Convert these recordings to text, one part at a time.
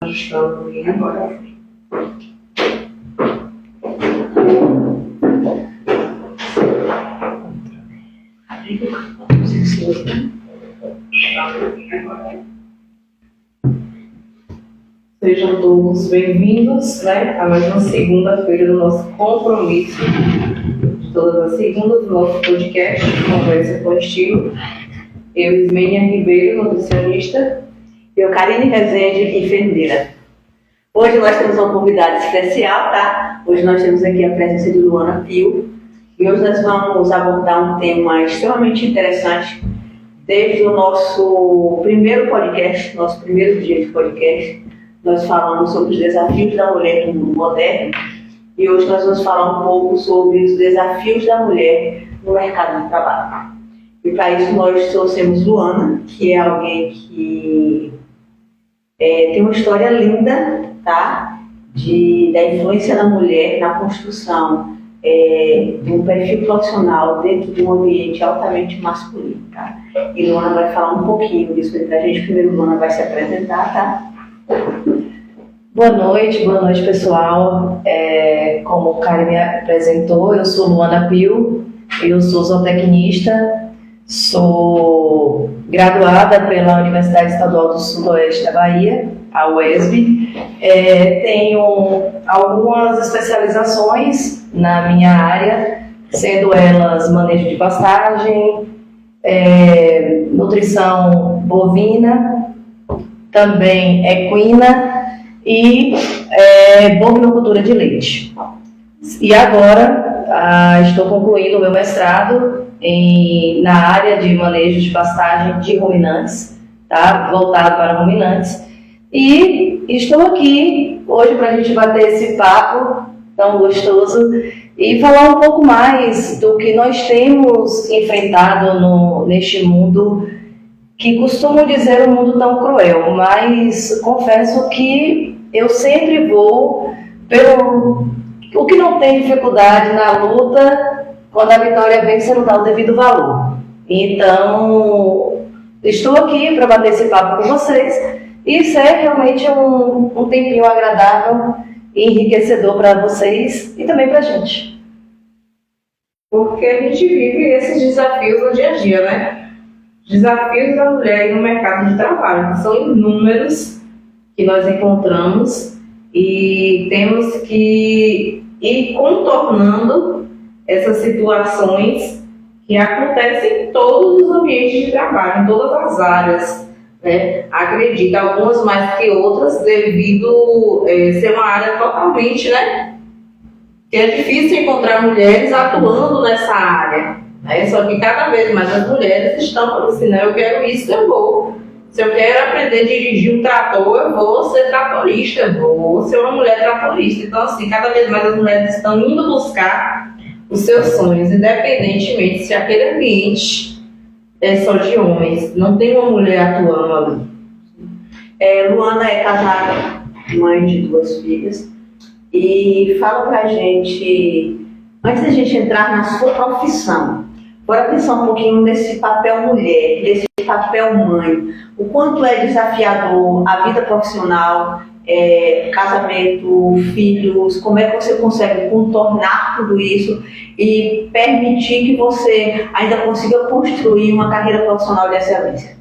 Ajustando aí agora. Sejam todos bem-vindos, a mais uma segunda-feira do nosso compromisso, de todas as segundas do nosso podcast Conversa com Estilo. Eu, Ismênia Ribeiro, nutricionista. Eu, Karine Rezende, enfermeira. Hoje nós temos uma convidada especial, tá? Hoje nós temos aqui a presença de Luana Pio. E hoje nós vamos abordar um tema extremamente interessante. Desde o nosso primeiro podcast, nosso primeiro dia de podcast, nós falamos sobre os desafios da mulher no mundo moderno. E hoje nós vamos falar um pouco sobre os desafios da mulher no mercado de trabalho. E para isso nós trouxemos Luana, que é alguém que tem uma história linda, tá? Da influência da mulher na construção de um perfil profissional dentro de um ambiente altamente masculino, tá? E Luana vai falar um pouquinho disso pra gente. Primeiro, Luana vai se apresentar, tá? Boa noite pessoal. Como o Karen me apresentou, eu sou Luana Pio, eu sou zootecnista, sou graduada pela Universidade Estadual do Sudoeste da Bahia, a UESB. Tenho algumas especializações na minha área, sendo elas manejo de pastagem, nutrição bovina, também equina e bovinocultura de leite. E agora estou concluindo o meu mestrado na área de manejo de pastagem de ruminantes, tá? Voltado para ruminantes. E estou aqui hoje para a gente bater esse papo tão gostoso e falar um pouco mais do que nós temos enfrentado neste mundo, que costumo dizer um mundo tão cruel, mas confesso que eu sempre vou pelo o que não tem dificuldade na luta. Quando a vitória vem, você não dá o devido valor. Então, estou aqui para bater esse papo com vocês e ser realmente um tempinho agradável e enriquecedor para vocês e também para a gente. Porque a gente vive esses desafios no dia a dia, né? Desafios da mulher no mercado de trabalho, que são inúmeros que nós encontramos e temos que ir contornando essas situações que acontecem em todos os ambientes de trabalho, em todas as áreas, né? Acredito, algumas mais que outras, devido ser uma área totalmente, né? Que é difícil encontrar mulheres atuando nessa área, né? Só que cada vez mais as mulheres estão falando assim, né? Eu quero isso, eu vou. Se eu quero aprender a dirigir um trator, eu vou ser tratorista, eu vou ser uma mulher tratorista. Então, assim, cada vez mais as mulheres estão indo buscar os seus sonhos, independentemente se aquele ambiente é só de homens, não tem uma mulher atuando ali. Luana é casada, mãe de 2 filhas, e fala pra gente, antes da gente entrar na sua profissão, bora pensar um pouquinho nesse papel mulher, desse papel mãe, o quanto é desafiador a vida profissional, casamento, filhos, como é que você consegue contornar tudo isso e permitir que você ainda consiga construir uma carreira profissional de excelência?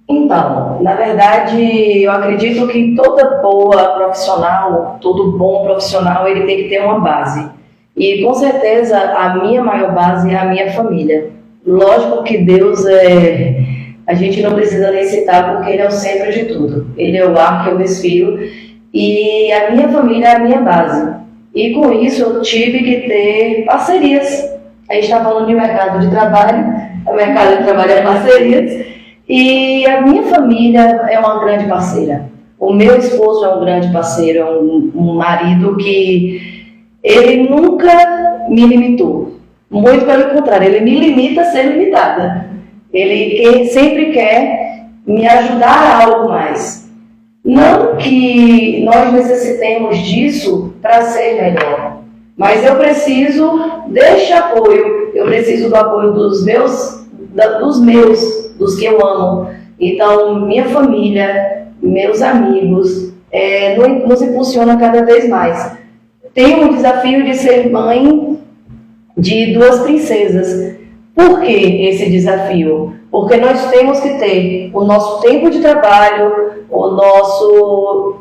Então, na verdade, eu acredito que toda boa profissional, todo bom profissional, ele tem que ter uma base. E com certeza a minha maior base é a minha família. Lógico que Deus a gente não precisa nem citar, porque Ele é o centro de tudo. Ele é o ar que eu respiro. E a minha família é a minha base. E com isso eu tive que ter parcerias. A gente está falando de mercado de trabalho. O mercado de trabalho é parcerias. E a minha família é uma grande parceira. O meu esposo é um grande parceiro, é um marido que ele nunca me limitou. Muito pelo contrário, ele me limita a ser limitada. Ele sempre quer me ajudar a algo mais. Não que nós necessitemos disso para ser melhor, mas eu preciso deste apoio. Eu preciso do apoio dos meus, dos que eu amo. Então, minha família, meus amigos, nos impulsiona cada vez mais. Tenho um desafio de ser mãe de 2 princesas. Por que esse desafio? Porque nós temos que ter o nosso tempo de trabalho, o nosso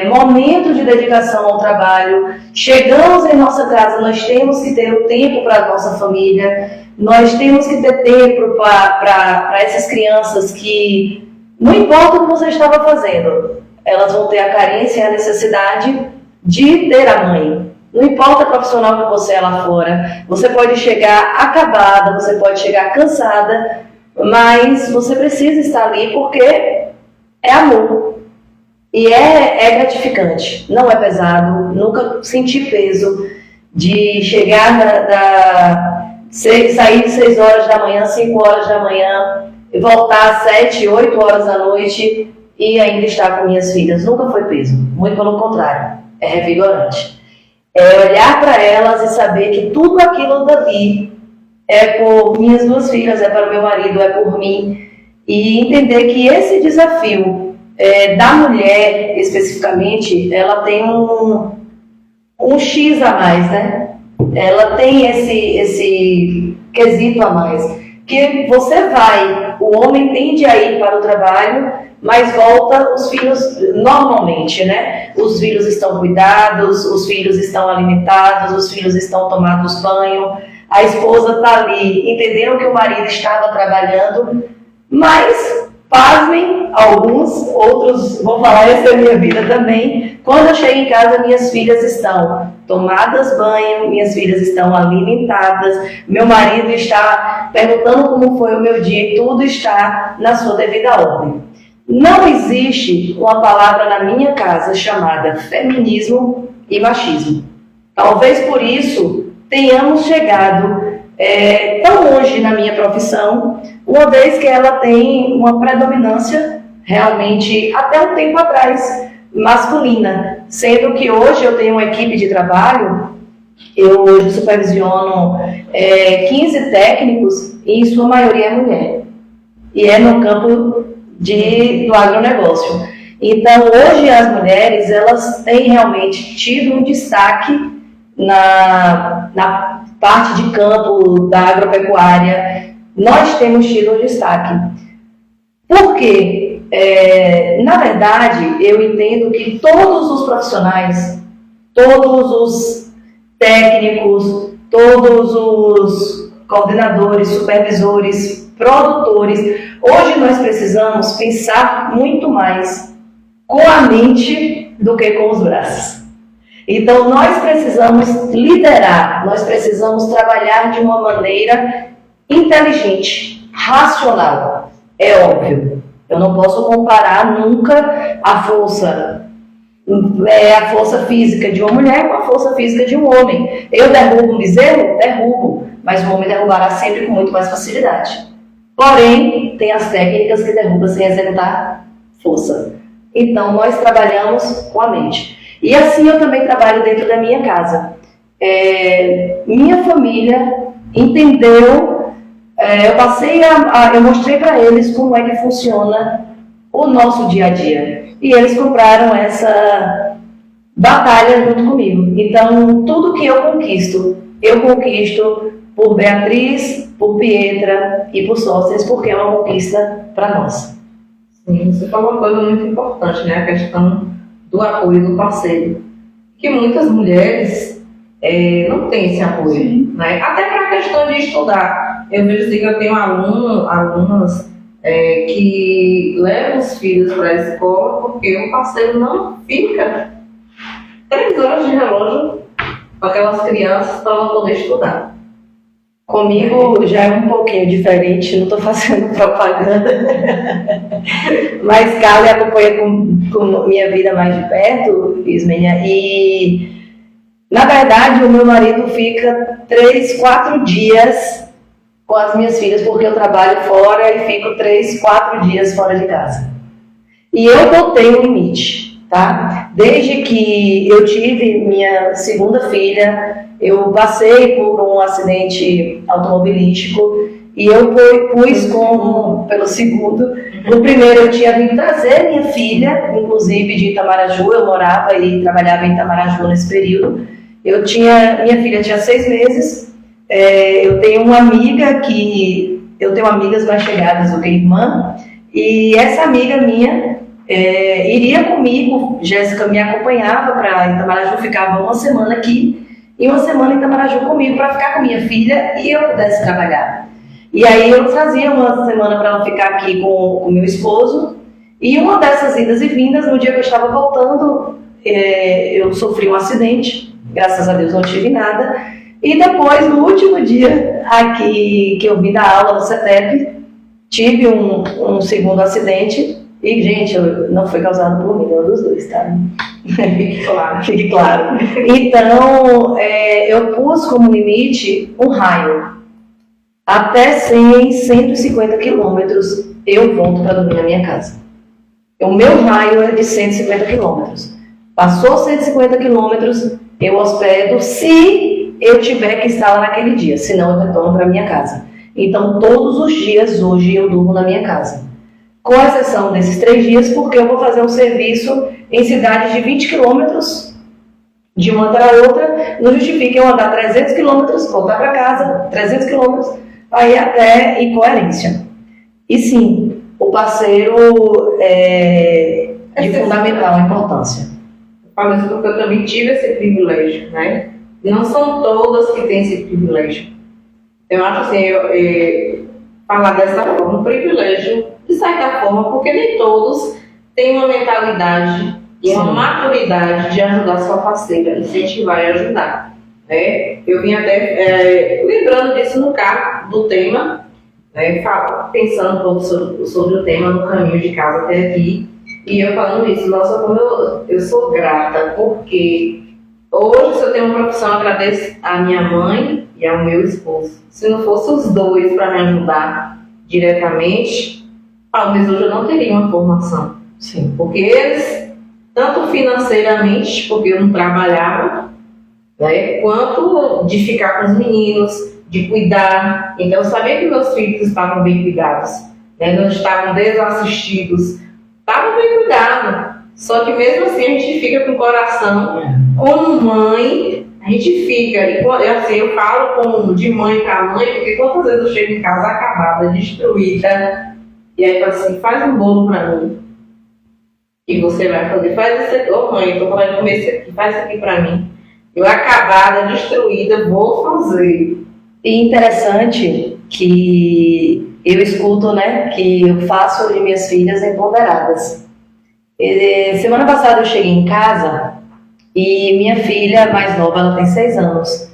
momento de dedicação ao trabalho. Chegamos em nossa casa, nós temos que ter o tempo para a nossa família, nós temos que ter tempo para essas crianças que, não importa o que você estava fazendo, elas vão ter a carência e a necessidade de ter a mãe. Não importa o profissional que você é lá fora, você pode chegar acabada, você pode chegar cansada, mas você precisa estar ali porque é amor. E é gratificante, não é pesado, nunca senti peso de chegar sair de 6 horas da manhã, 5 horas da manhã, e voltar às 7, 8 horas da noite e ainda estar com minhas filhas. Nunca foi peso, muito pelo contrário, é revigorante. É olhar para elas e saber que tudo aquilo dali é por minhas 2 filhas, é para o meu marido, é por mim, e entender que esse desafio da mulher, especificamente, ela tem um X a mais, né? Ela tem esse quesito a mais. Que você vai, o homem tende a ir para o trabalho, mas volta os filhos normalmente, né? Os filhos estão cuidados, os filhos estão alimentados, os filhos estão tomados banho, a esposa está ali, entenderam que o marido estava trabalhando, mas... pasmem, alguns, outros vão falar, essa é a minha vida também. Quando eu chego em casa, minhas filhas estão tomadas banho, minhas filhas estão alimentadas, meu marido está perguntando como foi o meu dia e tudo está na sua devida ordem. Não existe uma palavra na minha casa chamada feminismo e machismo. Talvez por isso tenhamos chegado tão longe na minha profissão, uma vez que ela tem uma predominância realmente, até um tempo atrás, masculina. Sendo que hoje eu tenho uma equipe de trabalho, eu hoje supervisiono 15 técnicos e em sua maioria é mulher. E é no campo do agronegócio. Então hoje as mulheres, elas têm realmente tido um destaque na parte de campo da agropecuária, nós temos tido um destaque. Por quê? Na verdade, eu entendo que todos os profissionais, todos os técnicos, todos os coordenadores, supervisores, produtores, hoje nós precisamos pensar muito mais com a mente do que com os braços. Então, nós precisamos liderar, nós precisamos trabalhar de uma maneira inteligente, racional. É óbvio, eu não posso comparar nunca a força física de uma mulher com a força física de um homem. Eu derrubo um bezerro? Derrubo, mas o homem derrubará sempre com muito mais facilidade. Porém, tem as técnicas que derrubam sem executar força. Então, nós trabalhamos com a mente. E assim eu também trabalho dentro da minha casa. Minha família entendeu, eu mostrei para eles como é que funciona o nosso dia a dia. E eles compraram essa batalha junto comigo. Então, tudo que eu conquisto por Beatriz, por Pietra e por sócias, porque é uma conquista para nós. Sim, você falou uma coisa muito importante, né? A questão do apoio do parceiro, que muitas mulheres não têm esse apoio, né? Até para a questão de estudar. Eu vejo assim que eu tenho alunas que levam os filhos para a escola porque o parceiro não fica 3 horas de relógio com aquelas crianças para ela poder estudar. Comigo já é um pouquinho diferente, não estou fazendo propaganda, mas Carla acompanha com minha vida mais de perto, Ismênia, e na verdade o meu marido fica 3, 4 dias com as minhas filhas, porque eu trabalho fora e fico 3, 4 dias fora de casa. E eu botei um limite, tá? Desde que eu tive minha segunda filha, eu passei por um acidente automobilístico e eu pus pelo segundo. No primeiro eu tinha vindo trazer minha filha, inclusive de Itamaraju, eu morava e trabalhava em Itamaraju nesse período. Minha filha tinha 6 meses, eu tenho eu tenho amigas mais chegadas do que irmã, e essa amiga minha iria comigo, Jéssica me acompanhava para Itamaraju, ficava uma semana aqui, e uma semana em Itamaraju comigo para ficar com minha filha e eu pudesse trabalhar. E aí eu trazia uma semana para ela ficar aqui com o meu esposo, e uma dessas idas e vindas, no dia que eu estava voltando, eu sofri um acidente, graças a Deus não tive nada, e depois, no último dia aqui que eu vim da aula no CETEP, tive um segundo acidente, e gente, não foi causado por mim, nenhum dos dois, tá? Fique claro. Então, eu pus como limite um raio. Até 150 quilômetros eu volto para dormir na minha casa. O meu raio é de 150 quilômetros. Passou 150 quilômetros, eu hospedo se eu tiver que estar lá naquele dia, senão eu retorno para minha casa. Então, todos os dias hoje eu durmo na minha casa. Com exceção desses 3 dias, porque eu vou fazer um serviço em cidades de 20 quilômetros, de uma para outra, não justifica eu andar 300 quilômetros, voltar para casa, 300 quilômetros, aí até incoerência. E sim, o parceiro é de fundamental importância. Eu falo isso porque eu também tive esse privilégio, né? Não são todas que têm esse privilégio. Eu acho assim, falar dessa forma, um privilégio, de certa forma, porque nem todos têm uma mentalidade e uma maturidade de ajudar sua parceira, incentivar e ajudar. Né? Eu vim até lembrando disso no carro do tema, né? Pensando um pouco sobre o tema no caminho de casa até aqui, e eu falando isso, nossa, como eu sou grata, porque hoje, se eu tenho uma profissão, eu agradeço a minha mãe e ao meu esposo. Se não fosse os dois para me ajudar diretamente, talvez hoje eu não teria uma formação. Sim. Porque eles, tanto financeiramente, porque eu não trabalhava, né, quanto de ficar com os meninos, de cuidar. Então, eu sabia que meus filhos estavam bem cuidados, né, não estavam desassistidos, estavam bem cuidados. Só que mesmo assim a gente fica com o coração, como mãe, a gente fica, e assim, eu falo de mãe para mãe, porque quantas vezes eu chego em casa acabada, destruída, e aí falo assim, faz um bolo para mim, e você vai fazer, faz isso aqui, ô mãe, eu tô falando de comer isso aqui, faz isso aqui para mim. Eu acabada, destruída, vou fazer. E interessante que eu escuto, né, que eu faço de minhas filhas empoderadas. Semana passada eu cheguei em casa e minha filha mais nova, ela tem 6 anos.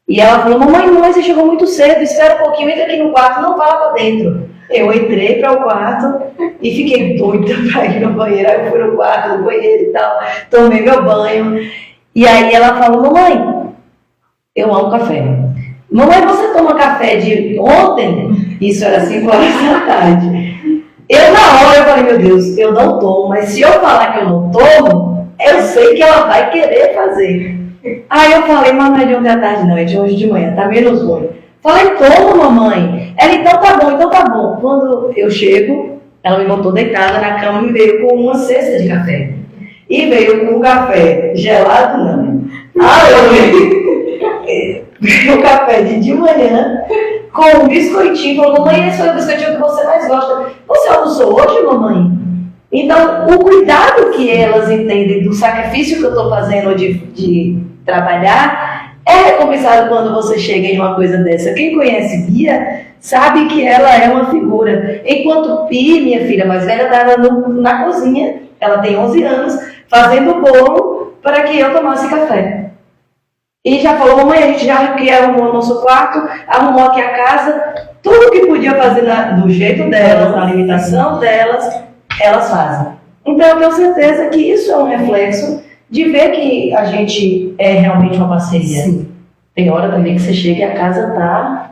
E ela falou, mamãe, você chegou muito cedo, espera um pouquinho, entra aqui no quarto, não vá lá pra dentro. Eu entrei para o quarto e fiquei doida para ir no banheiro. Aí eu fui no quarto, no banheiro e tal, tomei meu banho. E aí ela falou, mamãe, eu amo café. Mamãe, você toma café de ontem? Isso era 5 horas da tarde. Eu na hora eu falei, meu Deus, eu não tomo, mas se eu falar que eu não tomo, eu sei que ela vai querer fazer. Aí eu falei, mas não é de ontem à tarde não, é de hoje de manhã, tá menos ruim. Falei, toma mamãe. Ela, então tá bom. Quando eu chego, ela me botou deitada na cama e veio com uma cesta de café. E veio com um café gelado, não. Eu veio o café de manhã com um biscoitinho. Falou, mamãe, esse foi o biscoitinho que você mais gosta. Você almoçou hoje, mamãe? Então, o cuidado que elas entendem do sacrifício que eu estou fazendo de trabalhar é recompensado quando você chega em uma coisa dessa. Quem conhece Bia sabe que ela é uma figura. Enquanto Pi, minha filha mais velha, estava na cozinha, ela tem 11 anos, fazendo bolo para que eu tomasse café. E já falou, mamãe, a gente já arrumou o nosso quarto, arrumou aqui a casa, tudo que podia fazer do jeito delas, na limitação delas, elas fazem. Então eu tenho certeza que isso é um reflexo de ver que a gente é realmente uma parceria. Sim. Tem hora também que você chega e a casa tá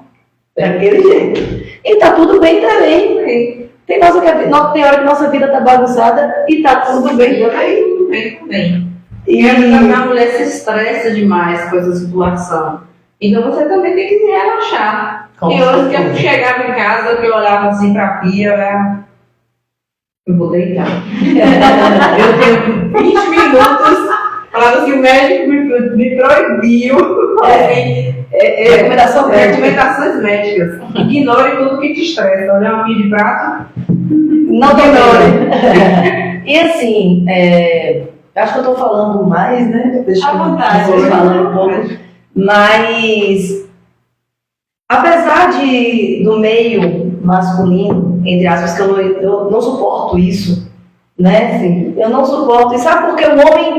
daquele jeito. E tá tudo bem também. Tem hora que nossa vida tá bagunçada e tá tudo bem também. Tudo bem também. E a mulher se estressa demais com essa situação. Então você também tem que se relaxar. E hoje que eu chegava em casa, que eu olhava assim pra pia, eu vou deitar. Eu tenho 20 minutos, falava assim, o médico me proibiu. Recomendações médicas. Ignore tudo que te estressa. Olhar uma pia de prato, Não ignore. E assim, acho que eu estou falando mais, né? Deixa À vontade. vocês falarem um pouco. Mas, apesar do meio masculino, entre aspas, que eu não suporto isso, né? Assim, eu não suporto. E sabe por que o homem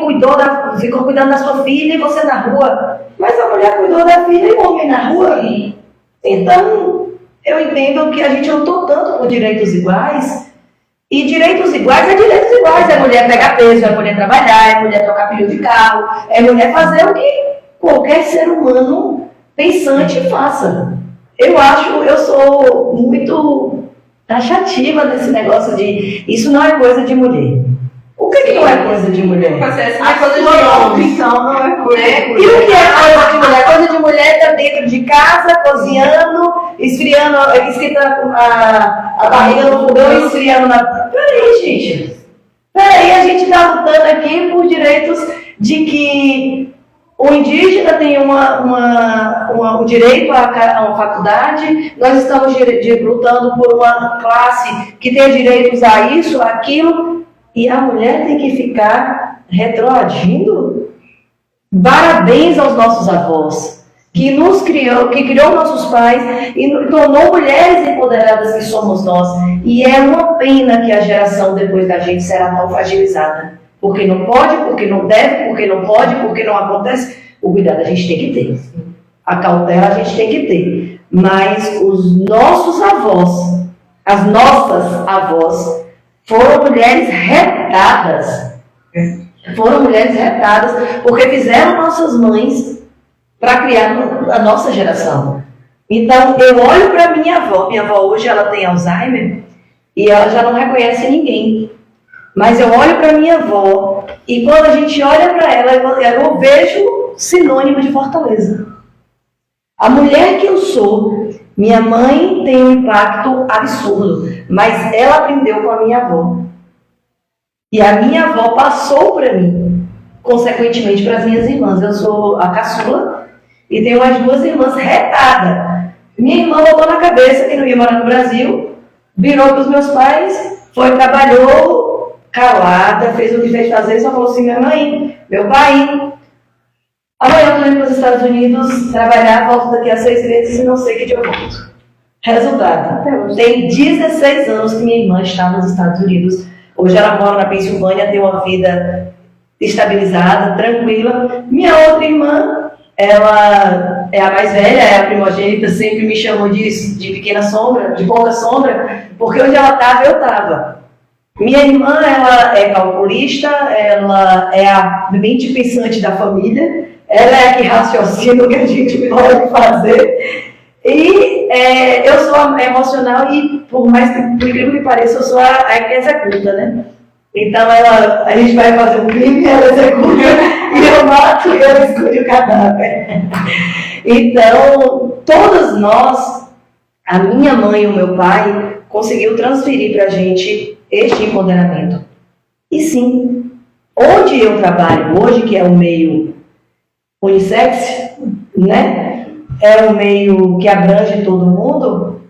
ficou cuidando da sua filha e você na rua? Mas a mulher cuidou da filha e o homem na rua. Então, eu entendo que a gente lutou tanto por direitos iguais. E direitos iguais é direitos iguais. É mulher pegar peso, é mulher trabalhar, é mulher trocar pneu de carro, é mulher fazer o que qualquer ser humano pensante faça. Eu sou muito taxativa nesse negócio de isso não é coisa de mulher. O que não é coisa de mulher? A coisa de homem, então, não é coisa de mulher. E o que é coisa de mulher? Coisa de mulher está dentro de casa, cozinhando, esfriando a barriga no fogão e esfriando na... Peraí, gente. Peraí, a gente está lutando aqui por direitos de que o indígena tem o direito a uma faculdade, nós estamos lutando por uma classe que tem direitos a isso, aquilo, e a mulher tem que ficar retroagindo? Parabéns aos nossos avós, que criou nossos pais e tornou mulheres empoderadas que somos nós. E é uma pena que a geração depois da gente será tão fragilizada. Porque não pode, porque não deve, porque não pode, porque não acontece. O cuidado a gente tem que ter. A cautela a gente tem que ter. Mas os nossos avós, as nossas avós, foram mulheres retadas. Foram mulheres retadas porque fizeram nossas mães para criar a nossa geração. Então, eu olho para minha avó. Minha avó hoje ela tem Alzheimer e ela já não reconhece ninguém. Mas eu olho para minha avó e quando a gente olha para ela, eu vejo sinônimo de fortaleza. A mulher que eu sou, minha mãe tem um impacto absurdo, mas ela aprendeu com a minha avó. E a minha avó passou para mim, consequentemente para as minhas irmãs. Eu sou a caçula e tenho as duas irmãs retadas. Minha irmã botou na cabeça que não ia morar no Brasil, virou para os meus pais, trabalhou calada, fez o que fez fazer, só falou assim, minha mãe, meu pai, amanhã eu estou indo para os Estados Unidos trabalhar, volto daqui a 6 meses e não sei que dia eu volto. Resultado, tem 16 anos que minha irmã está nos Estados Unidos. Hoje ela mora na Pensilvânia, tem uma vida estabilizada, tranquila. Minha outra irmã, ela é a mais velha, é a primogênita, sempre me chamou de pequena sombra, de pouca sombra, porque onde ela estava, eu estava. Minha irmã, ela é calculista, ela é a mente pensante da família, ela é a que raciocina o que a gente pode fazer. E eu sou emocional e, por incrível que pareça, eu sou a que executa, né? Então, a gente vai fazer um crime, ela executa, e eu mato e eu escolho o cadáver. Então, todas nós, a minha mãe e o meu pai, conseguiu transferir para a gente este empoderamento. E sim, onde eu trabalho hoje, que é o meio unissex, né? É um meio que abrange todo mundo,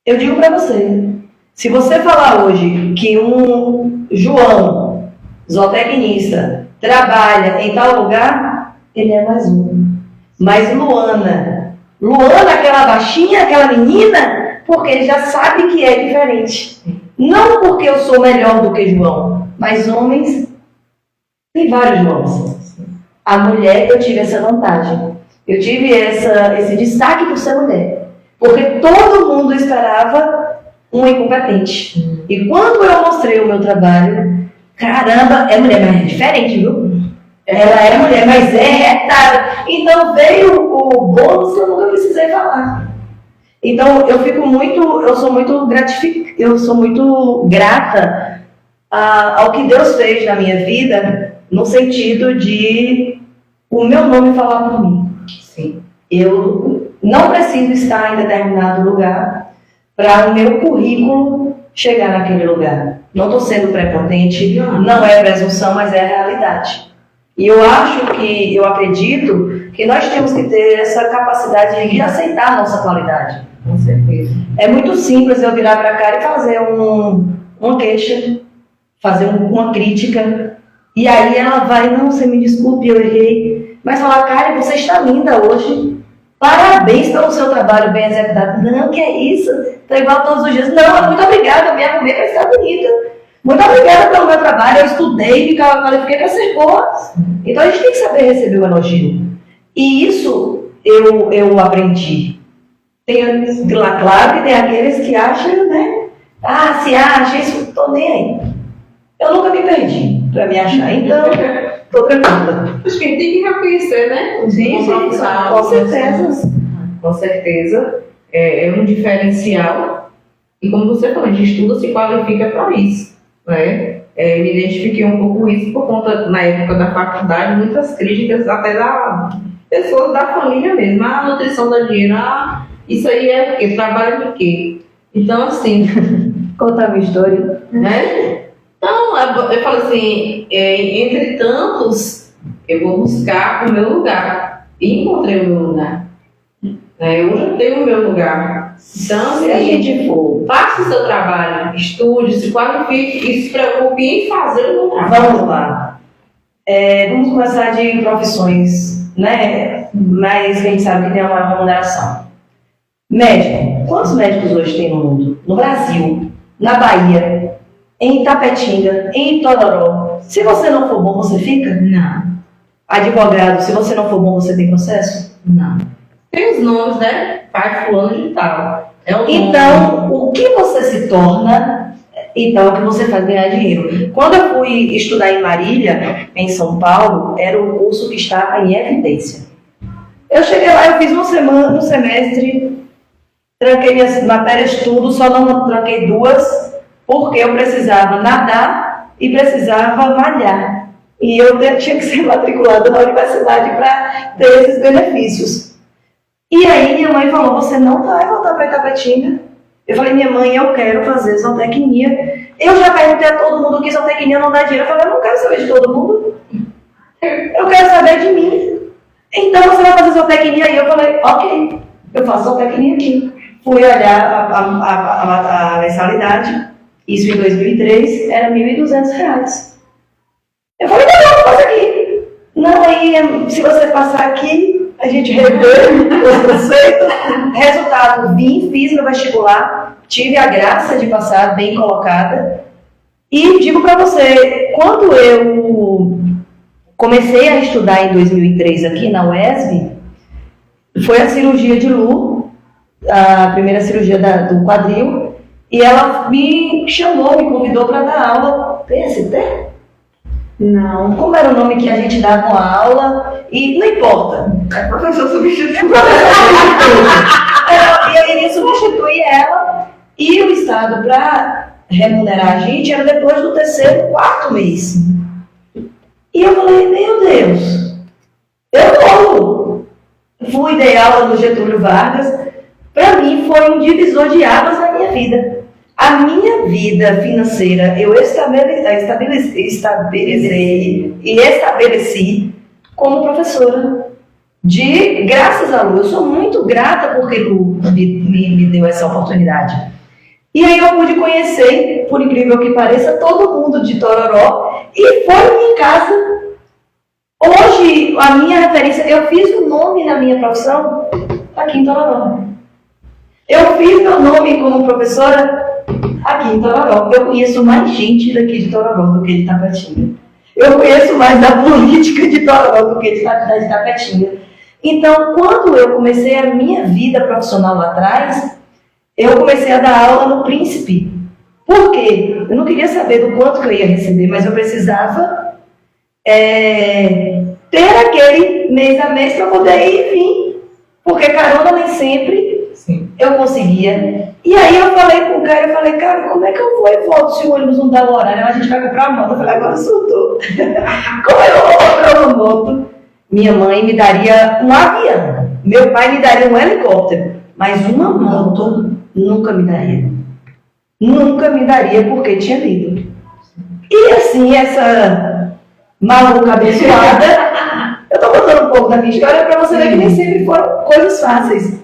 eu digo para você, se você falar hoje que um João, zootecnista, trabalha em tal lugar, ele é mais um. Mas Luana, aquela baixinha, aquela menina, porque ele já sabe que é diferente. Não porque eu sou melhor do que João, mas homens, tem vários Joãos. A mulher, eu tive essa vantagem. Eu tive esse destaque por ser mulher. Porque todo mundo esperava um incompetente. E quando eu mostrei o meu trabalho, caramba, é mulher, mas é diferente, viu? Ela é mulher, mas é retada. Então veio o bônus que eu nunca precisei falar. Então eu sou muito grata ao que Deus fez na minha vida, no sentido de o meu nome falar por mim. Sim. Eu não preciso estar em determinado lugar para o meu currículo chegar naquele lugar. Não estou sendo prepotente, não é presunção, mas é a realidade. E eu acredito que nós temos que ter essa capacidade de aceitar a nossa qualidade. Com certeza. É muito simples eu virar para cá e fazer uma queixa, fazer uma crítica, e aí ela vai, não, você me desculpe, eu errei, mas falar, Karen, você está linda hoje, parabéns pelo seu trabalho bem executado. Não, que é isso, estou igual todos os dias. Não, muito obrigada, eu me arrumei para estar bonita. Muito obrigada pelo meu trabalho, eu estudei, me qualifiquei para ser boa. Então a gente tem que saber receber o elogio. E isso eu aprendi. Claro que tem aqueles que acham, né? Ah, se acha, isso, tô nem aí. Eu nunca me perdi para me achar, então tô tranquila. Acho que a gente tem que reconhecer, né? Sim, com certeza. Com certeza. É um diferencial. E como você falou, a gente estuda, se qualifica para isso. Né? Me identifiquei um pouco com isso por conta, na época da faculdade, muitas críticas até da pessoas da família mesmo. A nutrição dá dinheiro, isso aí é porque trabalha de quê? Então, assim, contar a minha história, né? Então, eu falo assim, entre tantos, eu vou buscar o meu lugar. E encontrei o meu lugar. Eu já tenho o meu lugar. Então, se a gente for, faça o seu trabalho, estude, se qualifique e se preocupe em fazer o meu trabalho. Vamos lá. Vamos começar de profissões, né? Mas a gente sabe que tem uma maior remuneração. Médico. Quantos médicos hoje tem no mundo? No Brasil, na Bahia, em Itapetinga, em Itororó. Se você não for bom, você fica? Não. Advogado, se você não for bom, você tem processo? Não. Tem os nomes, né? Pai fulano de tal. Então, o que você se torna, então, é o que você faz ganhar dinheiro. Quando eu fui estudar em Marília, em São Paulo, era o curso que estava em evidência. Eu cheguei lá, eu fiz um semestre, tranquei minhas matérias tudo, só não tranquei 2, porque eu precisava nadar e precisava malhar. E eu tinha que ser matriculada na universidade para ter esses benefícios. E aí minha mãe falou, você não vai voltar para Itapetinga? Eu falei, minha mãe, eu quero fazer zootecnia. Eu já perguntei a todo mundo que zootecnia não dá dinheiro. Eu falei, eu não quero saber de todo mundo. Eu quero saber de mim. Então você vai fazer zootecnia aí? Eu falei, ok, eu faço zootecnia aqui. Fui olhar a mensalidade, isso em 2003, era R$1.200. Eu falei, não, faz aqui. Não, aí se você passar aqui, a gente revê os conceitos. Resultado, fiz meu vestibular, tive a graça de passar bem colocada. E digo para você, quando eu comecei a estudar em 2003 aqui na UESB, foi a cirurgia de Lu, a primeira cirurgia do quadril, e ela me chamou, me convidou para dar aula. PST? Não. Como era o nome que a gente dava com a aula? E não importa. É professor substituto. E eu iria substituir ela. E o Estado, para remunerar a gente, era depois do 3º, 4º mês. E eu falei, meu Deus, eu vou. Fui, dei aula no Getúlio Vargas. Para mim, foi um divisor de águas na minha vida. A minha vida financeira, eu estabeleci como professora. Graças a Lu, eu sou muito grata porque Lu me deu essa oportunidade. E aí eu pude conhecer, por incrível que pareça, todo mundo de Tororó e foi minha casa. Hoje, a minha referência, eu fiz o nome na minha profissão aqui em Tororó. Eu fiz meu nome como professora aqui em Tororó. Eu conheço mais gente daqui de Tororó do que de Itapetinga. Eu conheço mais da política de Tororó do que de Itapetinga. Então, quando eu comecei a minha vida profissional lá atrás, eu comecei a dar aula no Príncipe. Por quê? Eu não queria saber do quanto que eu ia receber, mas eu precisava ter aquele mês a mês para poder ir e vir. Porque carona nem sempre eu conseguia. E aí eu falei com o cara, cara, como é que eu vou e volto se o ônibus não dá o horário? A gente vai comprar uma moto. Eu falei, agora soltou. Como eu vou comprar uma moto? minha mãe me daria um avião, meu pai me daria um helicóptero, mas uma moto nunca me daria. Nunca me daria porque tinha lido. E assim, essa maluca abençoada, eu estou contando um pouco da minha história para você ver que nem sempre foram coisas fáceis.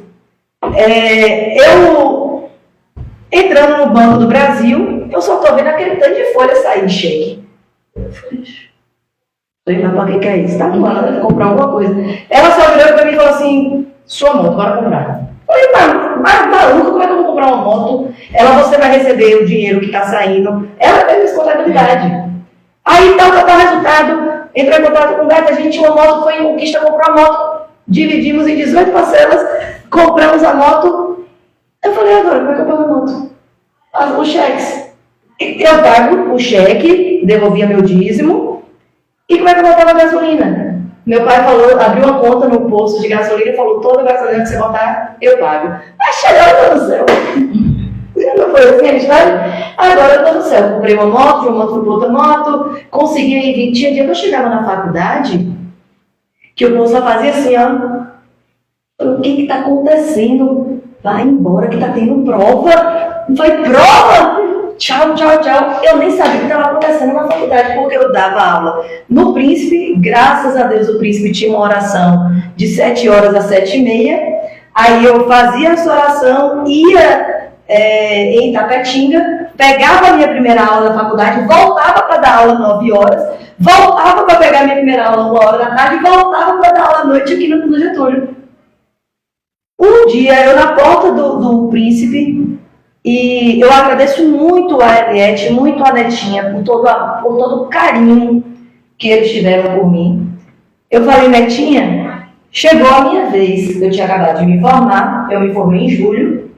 Eu, entrando no Banco do Brasil, eu só estou vendo aquele tanto de folha sair de cheque. Falei, mas para que é isso? Tá bom, comprar alguma coisa. Ela só virou para mim e falou assim, sua moto, bora comprar. Falei, mas maluca, como é que eu vou comprar uma moto? Você vai receber o dinheiro que está saindo. Ela fez responsabilidade. Aí, então, que o resultado, entrou em contato com o Beto, a gente tinha uma moto, foi em Conquista, comprou a moto, dividimos em 18 parcelas, compramos a moto. Eu falei, agora, como é que eu pago a moto? Os cheques. Eu pago o cheque, devolvia meu dízimo, e como é que eu botava a gasolina? Meu pai falou, abriu uma conta no posto de gasolina e falou, toda gasolina que você botar, eu pago. Mas chegou no céu. Não foi assim a história? Agora eu estou no céu. Comprei uma moto, fui para outra moto, consegui em 20 dias. Dia que eu chegava na faculdade, que o povo só fazia assim, ó. O que está acontecendo? Vai embora que está tendo prova. Foi prova? Tchau, tchau, tchau. Eu nem sabia o que estava acontecendo na faculdade, porque eu dava aula no Príncipe. Graças a Deus o Príncipe tinha uma oração de 7 horas às 7h30. Aí eu fazia essa oração, ia em Itapetinga, pegava a minha primeira aula da faculdade, voltava para dar aula 9 horas, voltava para pegar a minha primeira aula 1h da tarde e voltava para dar aula à noite aqui no Getúlio. Um dia eu na porta do Príncipe, e eu agradeço muito a Eliette, muito a Netinha, por todo o carinho que eles tiveram por mim. Eu falei, Netinha, chegou a minha vez. Eu tinha acabado de me formar, eu me formei em julho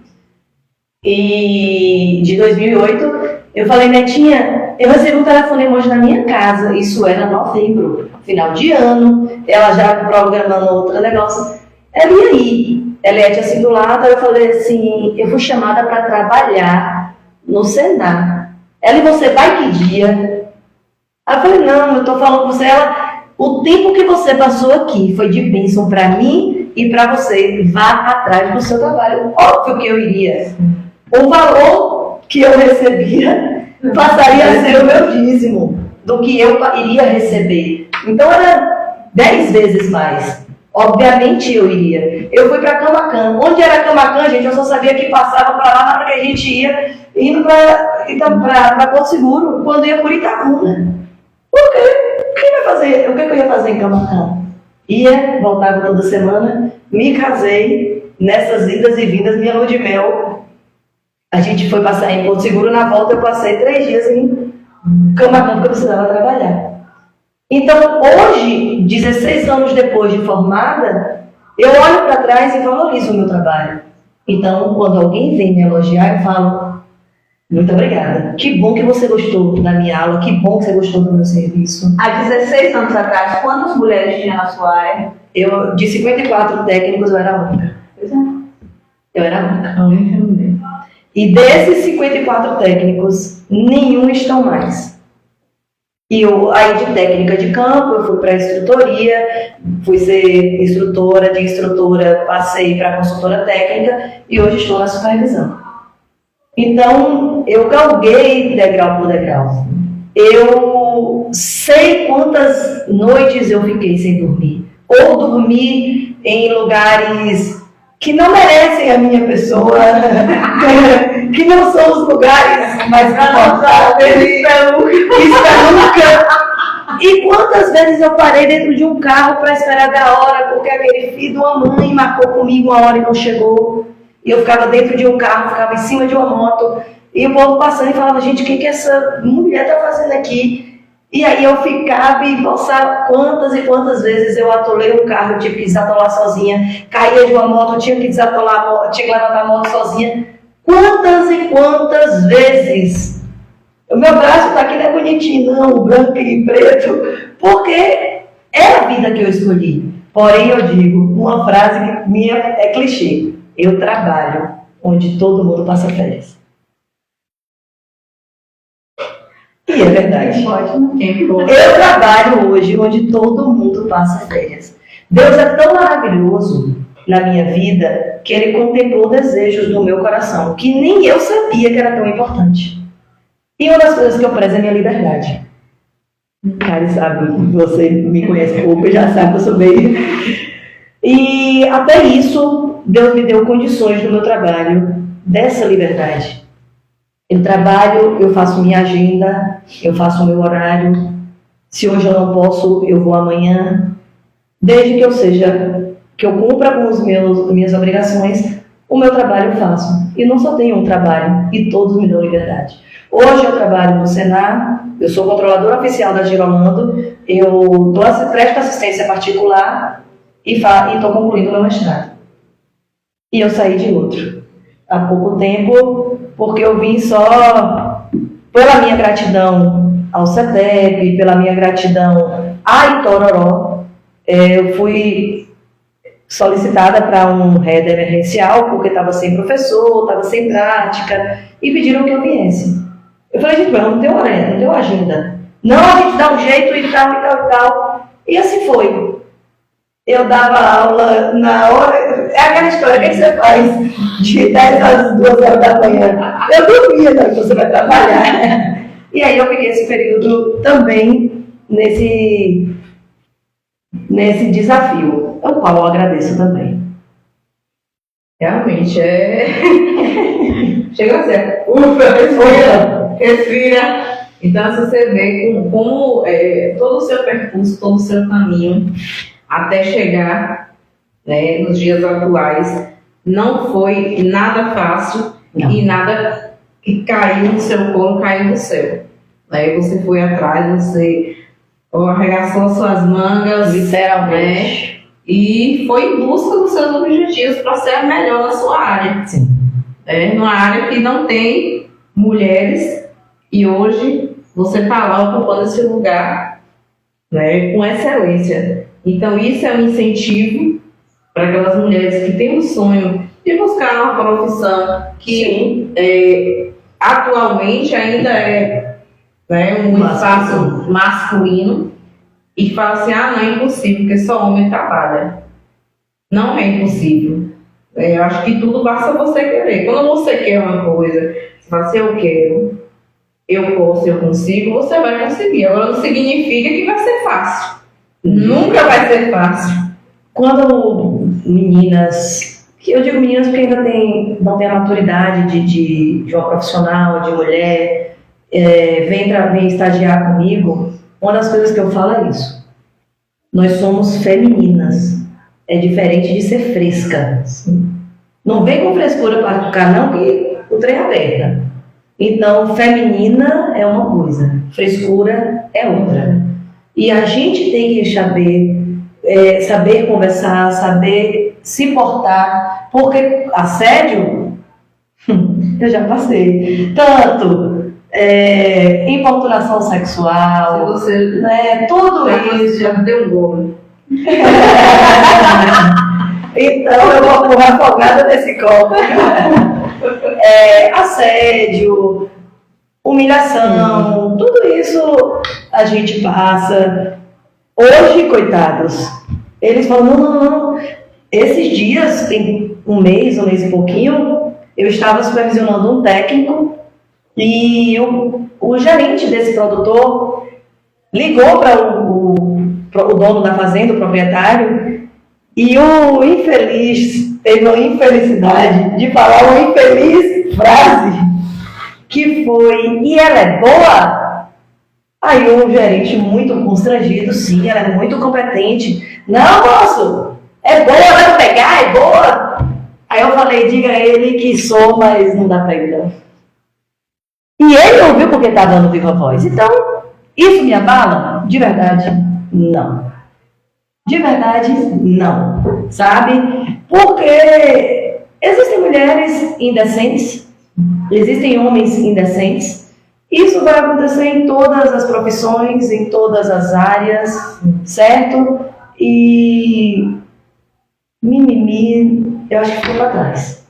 de 2008. Eu falei, Netinha, eu recebi um telefonema hoje na minha casa, isso era novembro, final de ano, ela já programando outro negócio. Ela ia aí. Eliette assim do lado, eu falei assim, eu fui chamada para trabalhar no Senar. Ela, e você vai que dia? Aí eu falei, não, eu estou falando com você, o tempo que você passou aqui foi de bênção para mim e para você, vá atrás do seu trabalho. Óbvio que eu iria. O valor que eu recebia passaria a ser o meu dízimo do que eu iria receber. Então era 10 vezes mais. Obviamente eu iria. Eu fui para Camaquã. Onde era Camaquã, gente? Eu só sabia que passava para lá na hora que a gente ia, indo para Porto Seguro, quando ia por Itabuna. Por quê? O que eu ia fazer em Camaquã? Ia, voltava toda semana, me casei, nessas idas e vindas, minha lua de mel. A gente foi passar em Porto Seguro, na volta eu passei 3 dias em Camaquã, porque eu precisava trabalhar. Então, hoje, 16 anos depois de formada, eu olho para trás e valorizo o meu trabalho. Então, quando alguém vem me elogiar, eu falo, muito obrigada. Que bom que você gostou da minha aula, que bom que você gostou do meu serviço. Há 16 anos atrás, quantas mulheres tinha na sua área? De 54 técnicos, eu era a única. Pois é. Eu era a única. E desses 54 técnicos, nenhum estão mais. E aí de técnica de campo, eu fui para a instrutoria, fui ser instrutora, de instrutora passei para consultora técnica e hoje estou na supervisão. Então, eu galguei degrau por degrau. Eu sei quantas noites eu fiquei sem dormir. Ou dormi em lugares que não merecem a minha pessoa, que não são os lugares mais confortáveis, nunca. E quantas vezes eu parei dentro de um carro para esperar da hora, porque aquele filho de uma mãe marcou comigo uma hora e não chegou. E eu ficava dentro de um carro, ficava em cima de uma moto, e o povo passando e falava, gente, o que essa mulher está fazendo aqui? E aí eu ficava e sabe quantas e quantas vezes eu atolei um carro, eu tive que desatolar sozinha, caía de uma moto, eu tinha que desatolar, tinha que levantar a moto sozinha. Quantas e quantas vezes? O meu braço está aqui, não é bonitinho não, branco e preto, porque é a vida que eu escolhi. Porém eu digo, uma frase que minha é clichê, eu trabalho onde todo mundo passa férias. E é verdade. Eu trabalho hoje onde todo mundo passa férias. Deus é tão maravilhoso na minha vida que Ele contemplou desejos no meu coração que nem eu sabia que era tão importante. E uma das coisas que eu prezo é a minha liberdade. Karen sabe, você me conhece pouco e já sabe que eu sou bem. E até isso, Deus me deu condições no meu trabalho dessa liberdade. Eu trabalho, eu faço minha agenda, eu faço o meu horário. Se hoje eu não posso, eu vou amanhã. Desde que eu cumpra com as minhas obrigações, o meu trabalho eu faço. E não só tenho um trabalho, e todos me dão liberdade. Hoje eu trabalho no Senar, eu sou controladora oficial da Girolando, eu presto assistência particular e estou concluindo meu mestrado. E eu saí de outro há pouco tempo, porque eu vim só pela minha gratidão ao CETEP, pela minha gratidão a Itororó. Eu fui solicitada para um RED emergencial, porque estava sem professor, estava sem prática, e pediram que eu viesse. Eu falei, gente, mas eu não tenho horário, não tenho agenda. Não, a gente dá um jeito e tal, e tal, e tal. E assim foi. Eu dava aula na hora... É aquela história, o que você faz de 10 às 2 horas da manhã? Eu dormia, não, você vai trabalhar. E aí eu peguei esse período também nesse desafio, ao qual eu agradeço também. Realmente chega a ser. Respira. Então, se você vê como todo o seu percurso, todo o seu caminho até chegar, né, nos dias atuais, não foi nada fácil. Não. E nada que caiu no seu colo, caiu do céu. Aí você foi atrás, você arregaçou as suas mangas, literalmente, né? E foi em busca dos seus objetivos para ser a melhor na sua área. Sim. Numa área que não tem mulheres, e hoje você está lá ocupando esse lugar, né, com excelência. Então isso é um incentivo para aquelas mulheres que têm um sonho de buscar uma profissão que atualmente ainda é, né, um espaço masculino, e fala assim, não é impossível, porque só homem trabalha. Não é impossível. Eu acho que tudo basta você querer. Quando você quer uma coisa, você fala assim, eu quero, eu posso, eu consigo, você vai conseguir. Agora não significa que vai ser fácil. Nunca vai ser fácil. Quando meninas, eu digo meninas porque ainda não tem a maturidade de uma profissional, de mulher, vem estagiar comigo, uma das coisas que eu falo é isso. Nós somos femininas. É diferente de ser fresca. Não vem com frescura para cá, não, que o trem aperta. Então, feminina é uma coisa, frescura é outra. E a gente tem que saber conversar, saber se portar, porque assédio, eu já passei. Tanto importunação sexual, tudo isso. Já deu um golo. Então eu vou pôr afogada nesse copo. Assédio, humilhação, tudo isso a gente passa. Hoje, coitados, eles falam, não. Esses dias, tem um mês e pouquinho, eu estava supervisionando um técnico e o gerente desse produtor ligou para o dono da fazenda, o proprietário, e o infeliz teve a infelicidade de falar uma infeliz frase, que foi, e ela é boa? Aí o gerente, muito constrangido, sim, ela é muito competente. Não, moço, é boa, vai pegar, é boa? Aí eu falei, diga a ele que sou, mas não dá pra ele não. E ele ouviu porque está dando viva voz. Então, isso me abala? De verdade, não. De verdade, não. Sabe? Porque existem mulheres indecentes, existem homens indecentes. Isso vai acontecer em todas as profissões, em todas as áreas, certo? E mimimi, eu acho que ficou para trás.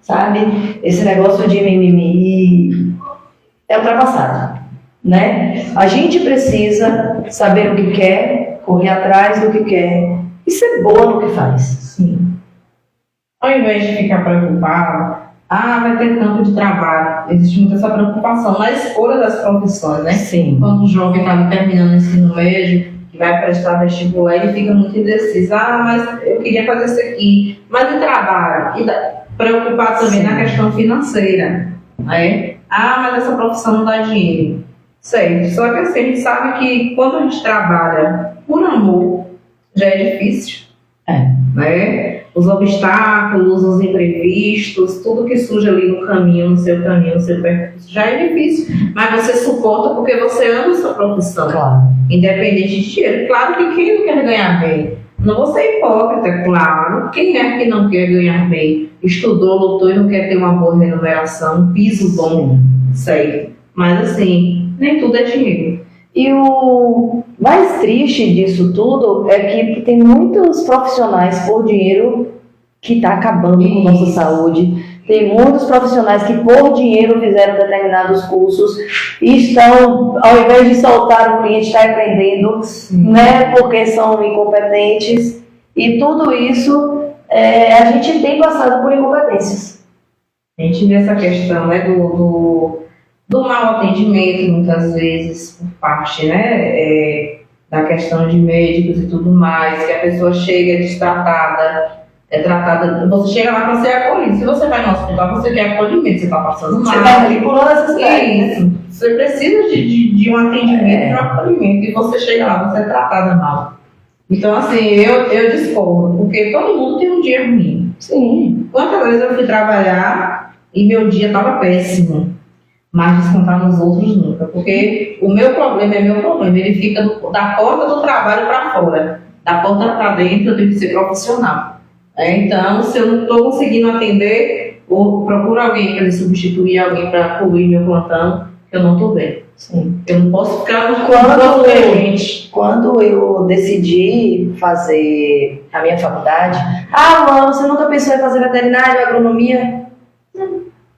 Sabe? Esse negócio de mimimi é ultrapassado, né? A gente precisa saber o que quer, correr atrás do que quer e e ser boa no que faz. Sim. Ao invés de ficar preocupado, vai ter campo de trabalho. Existe muita essa preocupação na escolha das profissões, né? Sim. Quando um jovem está terminando o ensino médio, que vai prestar vestibular, ele fica muito indeciso. Mas eu queria fazer isso aqui. Mas e trabalho? Preocupado também na questão financeira, né? Mas essa profissão não dá dinheiro. Certo. Só que assim, a gente sabe que quando a gente trabalha por amor, já é difícil. Né? Os obstáculos, os imprevistos, tudo que surge ali no caminho, no seu percurso, já é difícil. Mas você suporta porque você ama a sua profissão. Claro. Independente de dinheiro. Claro que quem não quer ganhar bem? Não vou ser hipócrita, claro. Quem é que não quer ganhar bem? Estudou, lutou e não quer ter uma boa remuneração, um piso bom, certo. Mas assim, nem tudo é dinheiro. E o mais triste disso tudo é que tem muitos profissionais por dinheiro que está acabando com nossa saúde. Tem muitos profissionais que por dinheiro fizeram determinados cursos e estão, ao invés de soltar o cliente, está empreendendo, né, porque são incompetentes. E tudo isso, a gente tem passado por incompetências. A gente vê essa questão, né, do mau atendimento, muitas vezes, por parte, né, da questão de médicos e tudo mais, que a pessoa chega destratada, você chega lá para ser acolhido. Se você vai no hospital, você quer acolhimento, você está passando mal. Você está ali por uma necessidade. Isso. Você precisa de um atendimento, de um acolhimento, e você chega lá, você é tratada mal. Então, assim, eu discordo, porque todo mundo tem um dia ruim. Sim. Quantas vezes eu fui trabalhar e meu dia estava péssimo, mas descontar nos outros nunca, porque o meu problema é meu problema, ele fica da porta do trabalho para fora, da porta para dentro eu tenho que ser profissional. Então, se eu não estou conseguindo atender, ou procuro alguém para substituir alguém para cobrir meu plantão, eu não estou bem. Sim. Eu não posso ficar Quando eu decidi fazer a minha faculdade, Luana, você nunca pensou em fazer veterinário, agronomia?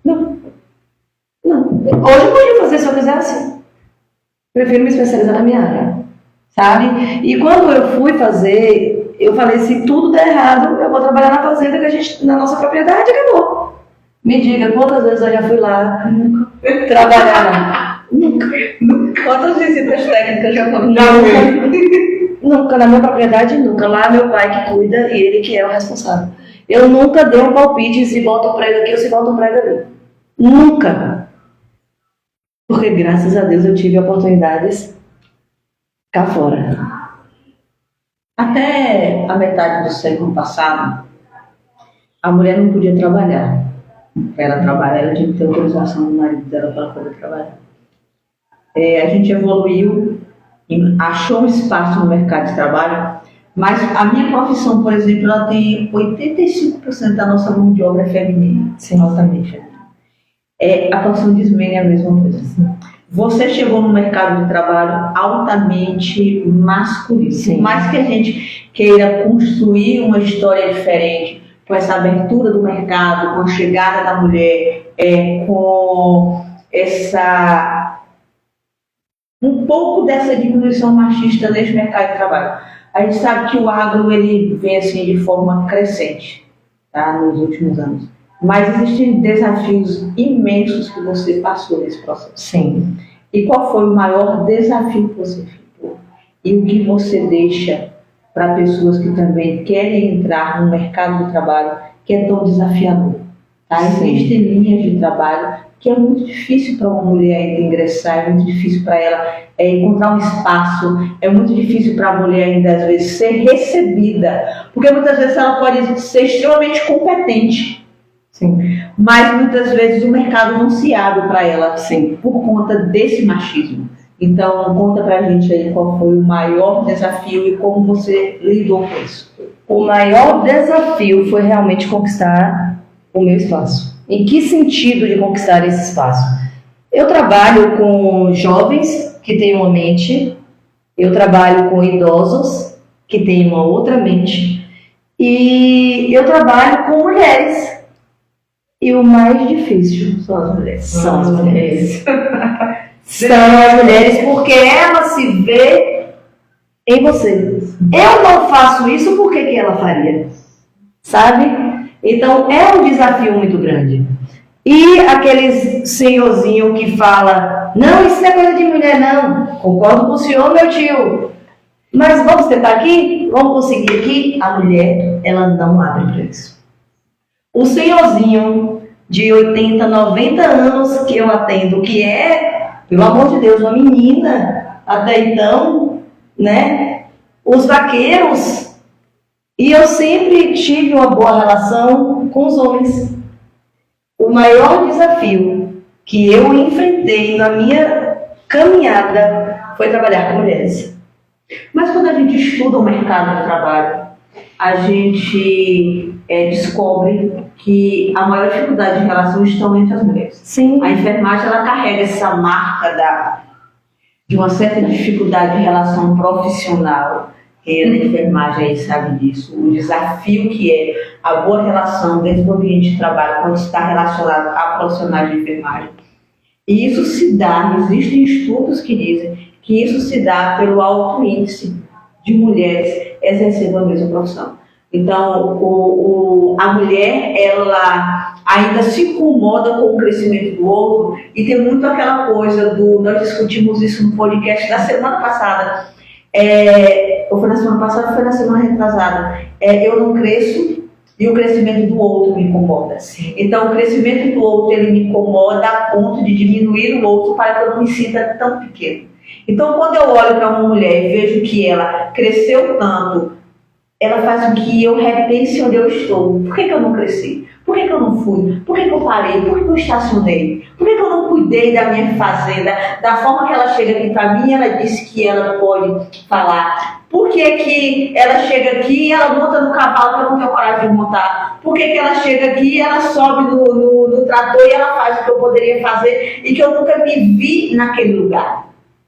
Não. Hoje eu podia fazer se eu quisesse. Prefiro me especializar na minha área, sabe? E quando eu fui fazer, eu falei, se tudo der errado, eu vou trabalhar na fazenda que a gente, na nossa propriedade, acabou. Me diga, quantas vezes eu já fui lá trabalhar lá? Nunca. Quantas visitas técnicas já foram? Nunca, na minha propriedade, nunca. Lá meu pai que cuida e ele que é o responsável. Eu nunca dei um palpite se bota um prego aqui ou se bota um prego ali. Nunca. Porque graças a Deus eu tive oportunidades cá fora. Até a metade do século passado, a mulher não podia trabalhar. Para ela trabalhar, ela tinha que ter autorização do marido dela para poder trabalhar. A gente evoluiu, achou um espaço no mercado de trabalho, mas a minha profissão, por exemplo, ela tem 85% da nossa mão de obra feminina. Sim. Altamente feminina. A profissão de SMEN é a mesma coisa. Você chegou no mercado de trabalho altamente masculino. Sim. Por mais que a gente queira construir uma história diferente, com essa abertura do mercado, com a chegada da mulher, com um pouco dessa diminuição machista nesse mercado de trabalho. A gente sabe que o agro ele vem assim de forma crescente, tá, nos últimos anos. Mas existem desafios imensos que você passou nesse processo. Sim. E qual foi o maior desafio que você ficou? E o que você deixa para pessoas que também querem entrar no mercado de trabalho que é tão desafiador? Tá? Existem linhas de trabalho que é muito difícil para uma mulher ainda ingressar, é muito difícil para ela encontrar um espaço, é muito difícil para a mulher ainda às vezes ser recebida, porque muitas vezes ela pode ser extremamente competente. Sim. Mas muitas vezes o mercado não se abre para ela, Sim. por conta desse machismo. Então, conta pra gente aí qual foi o maior desafio e como você lidou com isso. O maior desafio foi realmente conquistar o meu espaço. Em que sentido de conquistar esse espaço? Eu trabalho com jovens que têm uma mente, eu trabalho com idosos que têm uma outra mente e eu trabalho com mulheres. E o mais difícil são as mulheres. São as mulheres. São as mulheres porque ela se vê em você. Eu não faço isso, por que que ela faria? Sabe? Então, é um desafio muito grande. E aqueles senhorzinho que fala, não, isso não é coisa de mulher, não. Concordo com o senhor, meu tio. Mas vamos tentar aqui? Vamos conseguir aqui? A mulher, ela não abre para isso. O senhorzinho de 80, 90 anos que eu atendo, que é, pelo amor de Deus, uma menina, até então, né? Os vaqueiros. E eu sempre tive uma boa relação com os homens. O maior desafio que eu enfrentei na minha caminhada foi trabalhar com mulheres. Mas quando a gente estuda o mercado de trabalho, a gente descobre que a maior dificuldade de relação estão entre as mulheres. Sim. A enfermagem, ela carrega essa marca de uma certa dificuldade de relação profissional. Quem é da enfermagem aí sabe disso. O desafio que é a boa relação dentro do ambiente de trabalho quando está relacionado a profissionais de enfermagem. E isso se dá, existem estudos que dizem que isso se dá pelo alto índice de mulheres exercendo a mesma profissão. Então, a mulher, ela ainda se incomoda com o crescimento do outro e tem muito aquela coisa nós discutimos isso no podcast da semana passada, ou foi na semana passada ou foi na semana retrasada, eu não cresço e o crescimento do outro me incomoda. Então, o crescimento do outro, ele me incomoda a ponto de diminuir o outro para que eu não me sinta tão pequeno. Então, quando eu olho para uma mulher e vejo que ela cresceu tanto, ela faz com que eu repense onde eu estou. Por que eu não cresci? Por que eu não fui? Por que eu parei? Por que eu estacionei? Por que eu não cuidei da minha fazenda? Da forma que ela chega aqui para mim, ela disse que ela pode falar. Por que ela chega aqui e ela monta no cavalo que eu não tenho coragem de montar? Por que ela chega aqui e ela sobe no trator e ela faz o que eu poderia fazer e que eu nunca me vi naquele lugar?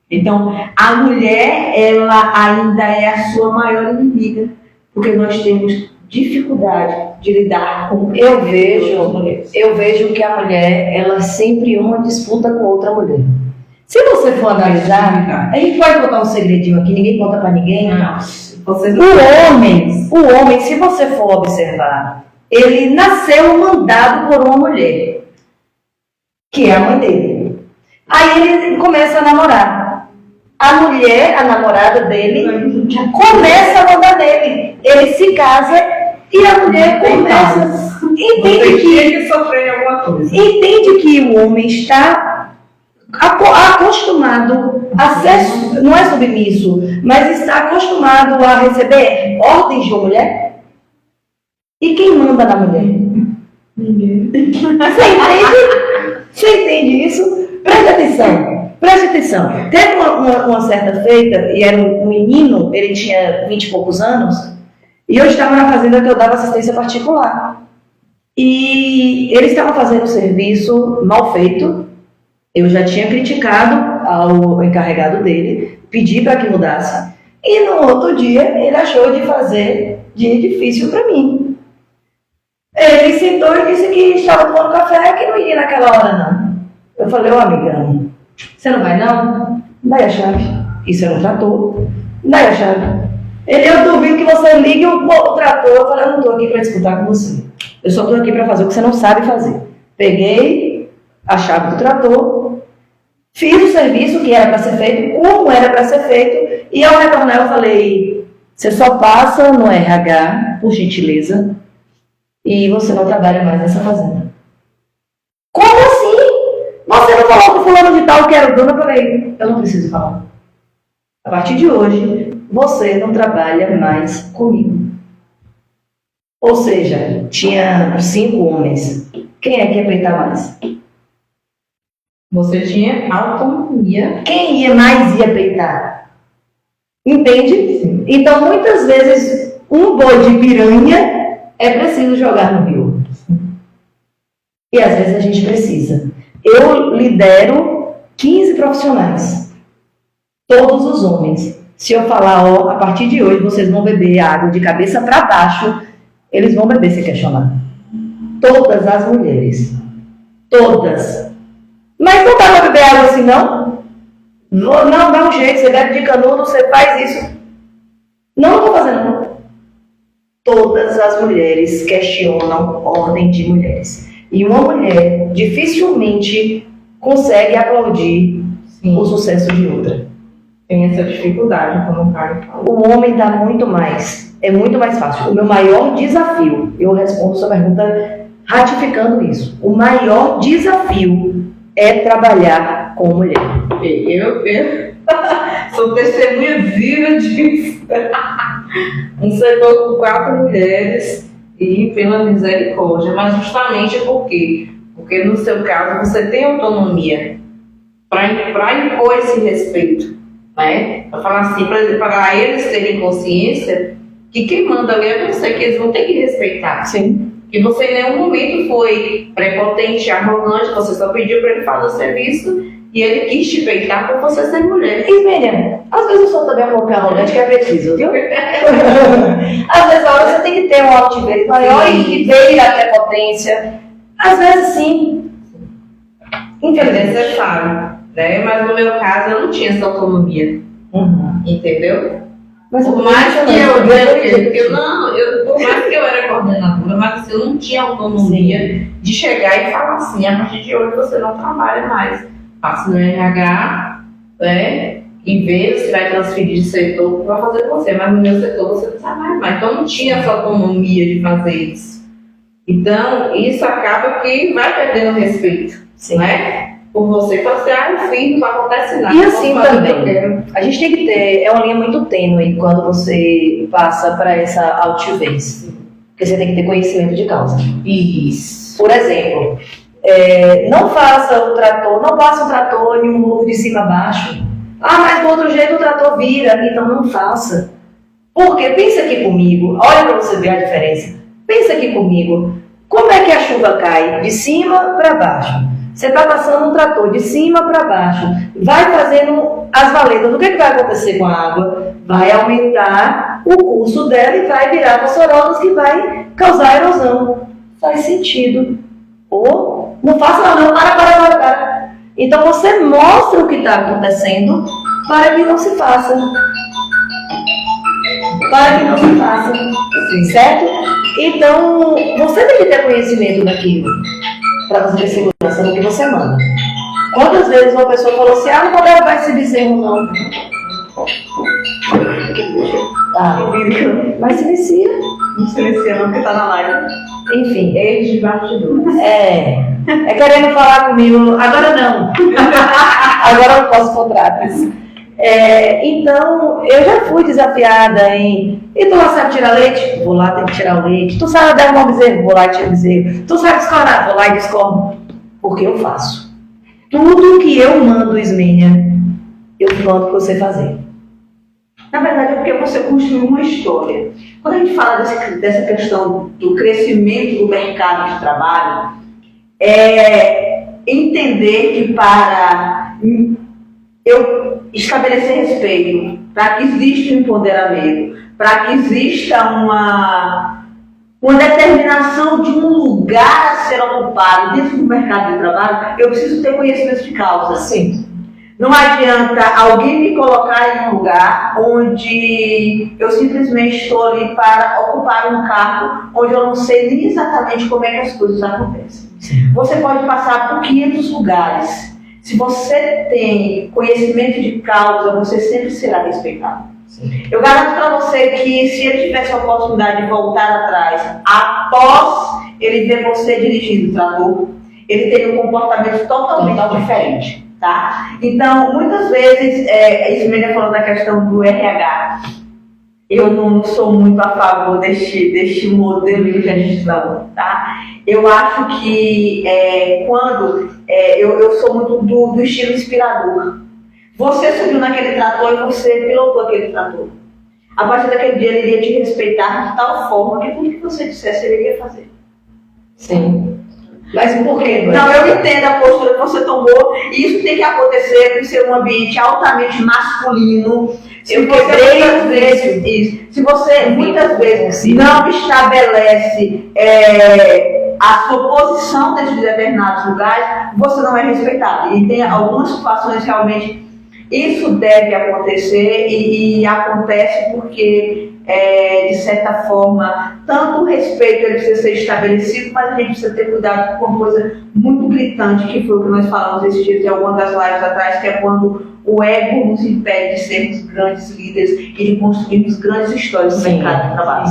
Então, a mulher, ela ainda é a sua maior inimiga, porque nós temos dificuldade de lidar com Eu vejo que a mulher, ela sempre uma disputa com outra mulher. Se você for analisar, a gente pode botar um segredinho aqui, ninguém conta pra ninguém. Não. O homem, se você for observar, ele nasceu mandado por uma mulher, que é a mãe dele. Aí ele começa a namorar. A mulher, a namorada dele, começa a mandar nele. Ele se casa e a mulher começa. Entende que o homem está acostumado a ser, não é submisso, mas está acostumado a receber ordens de uma mulher. E quem manda na mulher? Ninguém. Você entende isso? Preste atenção. Teve uma certa feita, e era um menino, ele tinha 20 e poucos anos, e eu estava na fazenda que eu dava assistência particular. E ele estava fazendo um serviço mal feito. Eu já tinha criticado ao encarregado dele, pedi para que mudasse. E no outro dia, ele achou de fazer de difícil para mim. Ele sentou e disse que estava tomando café, que não iria naquela hora, não. Eu falei, ô amigão, você não vai não? Dá a chave. Isso era um trator. Dá a chave. Eu duvido que você ligue o trator. Eu falei, eu não estou aqui para disputar com você. Eu só estou aqui para fazer o que você não sabe fazer. Peguei a chave do trator, fiz o serviço que era para ser feito, como era para ser feito, e ao retornar eu falei, você só passa no RH, por gentileza, e você não trabalha mais nessa fazenda. Como assim? Você não falou com fulano de tal que era o dono? Eu falei, eu não preciso falar. A partir de hoje, você não trabalha mais comigo. Ou seja, tinha 5 homens. Quem é que ia peitar mais? Você tinha autonomia. Quem ia peitar? Entende? Sim. Então, muitas vezes, um boi de piranha é preciso jogar no rio. E às vezes a gente precisa. Eu lidero 15 profissionais. Todos os homens. Se eu falar, ó, a partir de hoje vocês vão beber água de cabeça para baixo, eles vão beber se questionar. Todas as mulheres. Todas. Mas não dá para beber água assim, não? Não, dá um jeito, você bebe de canudo, você faz isso. todas as mulheres questionam ordem de mulheres. E uma mulher dificilmente consegue aplaudir Sim, o sucesso de outra. tem essa dificuldade, como o Caio falou. O homem dá muito mais, é muito mais fácil. O meu maior desafio, eu respondo sua pergunta ratificando isso. O maior desafio é trabalhar com mulher. Eu sou testemunha viva disso. Um setor com 4 mulheres e pela misericórdia, mas justamente porque no seu caso você tem autonomia para impor esse respeito, né? Para falar assim, para eles terem consciência que quem manda ali é você, que eles vão ter que respeitar. Sim. Que você em nenhum momento foi prepotente, arrogante, você só pediu para ele fazer o serviço e ele quis te peitar por você ser mulher. Ismênia, às vezes eu sou também um pouco arrogante, que é preciso, viu? Às vezes a hora você tem que ter um altivez maior e beira a prepotência. Às vezes sim. É Infelizmente. necessário, né? Mas no meu caso eu não tinha essa autonomia, Uhum. entendeu? Mas Por mais que por mais que eu era coordenadora, mas assim, eu não tinha autonomia de chegar e falar assim, a partir de hoje você não trabalha mais. Passe no RH, né? E veja se vai transferir de setor para fazer com você, mas no meu setor você não trabalha mais. Então eu não tinha essa autonomia de fazer isso. Então, isso acaba que vai perdendo respeito, Sim. né? Por você falar assim, eu fiz, não acontece nada. E eu assim posso fazer o que eu também, quero. a gente tem que ter, é uma linha muito tênue quando você passa para essa altivez. Porque você tem que ter conhecimento de causa. Isso. Por exemplo, não faça o trator, não passe o trator em um muro de cima a baixo. Ah, mas do outro jeito o trator vira, então não faça. Porque pensa aqui comigo, olha para você ver a diferença. Pensa aqui comigo, como é que a chuva cai? De cima para baixo. Você está passando um trator de cima para baixo, vai fazendo as valetas. O que vai acontecer com a água? Vai aumentar o curso dela e vai virar vassourolas que vai causar erosão. Faz sentido. Ou não faça não, para. Então você mostra o que está acontecendo para que não se faça. Para que não se faça. Certo? Então você tem que ter conhecimento daquilo para você ter segurança no que você manda. Quantas vezes uma pessoa falou assim, não vou levar esse bezerro não. Mas silencia. Não silencia não, porque tá na live. Enfim. Erros de bastidores. É querendo falar comigo, agora não. Agora eu não posso contratos. Então, eu já fui desafiada em. E tu lá sabe tirar leite? Vou lá, tem que tirar o leite. Tu sabe derrubar o bezerro? Vou lá e tiro o bezerro. Tu sabe descornar? Vou lá e descorno. Porque eu faço. Tudo que eu mando, Ismênia, eu mando pra você fazer. Na verdade, é porque você construiu uma história. Quando a gente fala dessa questão do crescimento do mercado de trabalho, é entender que para eu estabelecer respeito, para que exista um empoderamento, para que exista uma determinação de um lugar a ser ocupado dentro do mercado de trabalho, eu preciso ter conhecimento de causa. Sim. Não adianta alguém me colocar em um lugar onde eu simplesmente estou ali para ocupar um cargo onde eu não sei nem exatamente como é que as coisas acontecem. Sim. Você pode passar por 500 lugares. Se você tem conhecimento de causa, você sempre será respeitado. Sim. Eu garanto para você que se ele tivesse a oportunidade de voltar atrás, após ele ver você dirigindo o trator, ele teria um comportamento totalmente diferente. Tá? Então, muitas vezes, Ismênia falou da questão do RH. Eu não sou muito a favor deste modelo de gestão, tá? Eu acho que eu sou muito do estilo inspirador. Você subiu naquele trator e você pilotou aquele trator. A partir daquele dia ele iria te respeitar de tal forma que tudo que você dissesse ele iria fazer. Sim. Mas por quê? Não, eu entendo a postura que você tomou e isso tem que acontecer por ser um ambiente altamente masculino. Se você muitas vezes não estabelece a sua posição dentro de determinados lugares, você não é respeitado. E tem algumas situações realmente Isso deve acontecer e acontece porque, de certa forma, tanto o respeito ele precisa ser estabelecido, mas a gente precisa ter cuidado com uma coisa muito gritante, que foi o que nós falamos esses dias em algumas das lives atrás, que é quando o ego nos impede de sermos grandes líderes e de construirmos grandes histórias no mercado de trabalho.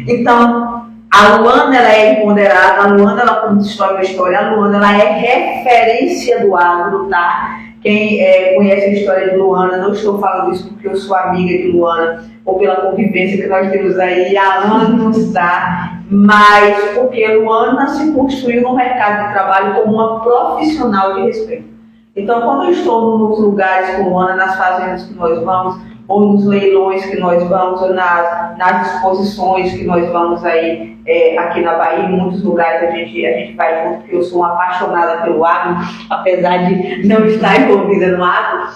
Então, a Luana ela é empoderada, a Luana ela constrói uma história, a Luana ela é referência do agro, tá? Quem conhece a história de Luana, não estou falando isso porque eu sou amiga de Luana ou pela convivência que nós temos aí há anos, tá? Mas porque Luana se construiu no mercado de trabalho como uma profissional de respeito. Então, quando eu estou nos lugares com Luana, nas fazendas que nós vamos, ou nos leilões que nós vamos, ou nas exposições que nós vamos aí aqui na Bahia, em muitos lugares a gente vai junto, porque eu sou uma apaixonada pelo agro, apesar de não estar envolvida no agro,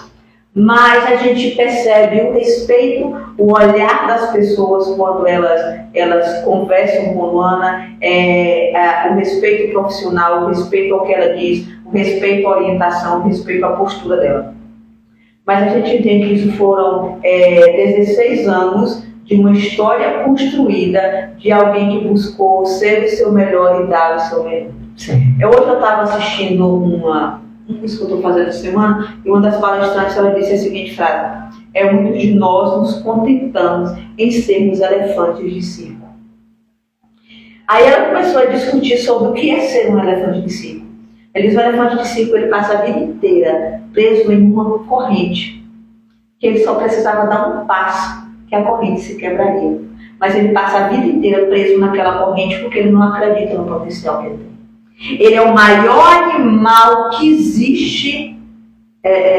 mas a gente percebe o respeito, o olhar das pessoas quando elas conversam com Luana, o respeito profissional, o respeito ao que ela diz, o respeito à orientação, o respeito à postura dela. Mas a gente entende que isso foram 16 anos de uma história construída de alguém que buscou ser o seu melhor e dar o seu melhor. Hoje eu estava assistindo um curso que eu estou fazendo essa semana, e uma das palestrantes ela disse a seguinte frase: muitos de nós nos contentamos em sermos elefantes de circo. Aí ela começou a discutir sobre o que é ser um elefante de circo. Ele diz: o elefante de circo ele passa a vida inteira preso em uma corrente, que ele só precisava dar um passo, que a corrente se quebraria. Mas ele passa a vida inteira preso naquela corrente porque ele não acredita no potencial que ele tem. Ele é o maior animal que existe,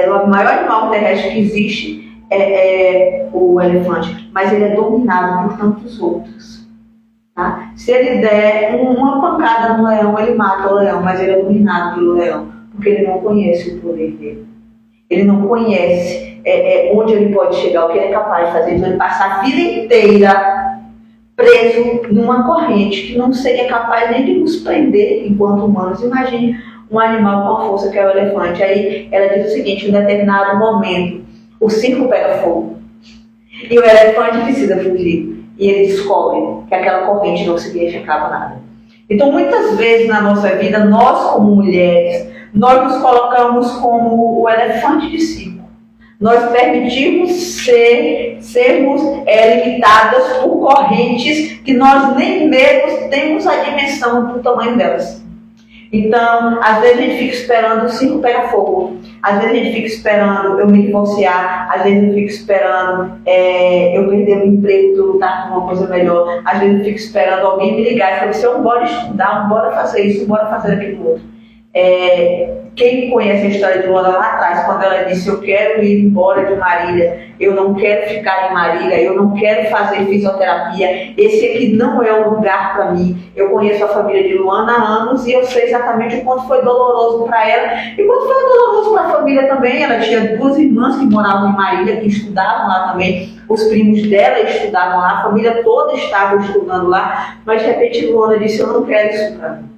o maior animal terrestre que existe é o elefante, mas ele é dominado por tantos outros. Tá? Se ele der uma pancada no leão, ele mata o leão, mas ele é dominado pelo leão, porque ele não conhece o poder dele. Ele não conhece onde ele pode chegar, o que ele é capaz de fazer. Então ele passa a vida inteira preso numa corrente que não seria capaz nem de nos prender enquanto humanos. Imagine um animal com a força que é o elefante. Aí ela diz o seguinte: em um determinado momento o circo pega fogo e o elefante precisa fugir. E ele descobre que aquela corrente não significava nada. Então, muitas vezes na nossa vida, nós como mulheres, nós nos colocamos como o elefante de circo. Nós permitimos sermos limitadas por correntes que nós nem mesmo temos a dimensão do tamanho delas. Então, às vezes a gente fica esperando o circo pegar fogo. Às vezes a gente fica esperando eu me divorciar. Às vezes eu fico esperando eu perder o emprego para lutar por uma coisa melhor. Às vezes eu fico esperando alguém me ligar e falar assim: bora estudar, bora fazer isso, bora fazer aquilo outro. Quem conhece a história de Luana lá atrás, quando ela disse: eu quero ir embora de Marília, eu não quero ficar em Marília, eu não quero fazer fisioterapia, esse aqui não é o lugar para mim. Eu conheço a família de Luana há anos e eu sei exatamente o quanto foi doloroso para ela e quanto foi doloroso para a família também. Ela tinha 2 irmãs que moravam em Marília, que estudavam lá também, os primos dela estudavam lá, a família toda estava estudando lá, mas de repente Luana disse: eu não quero isso para mim.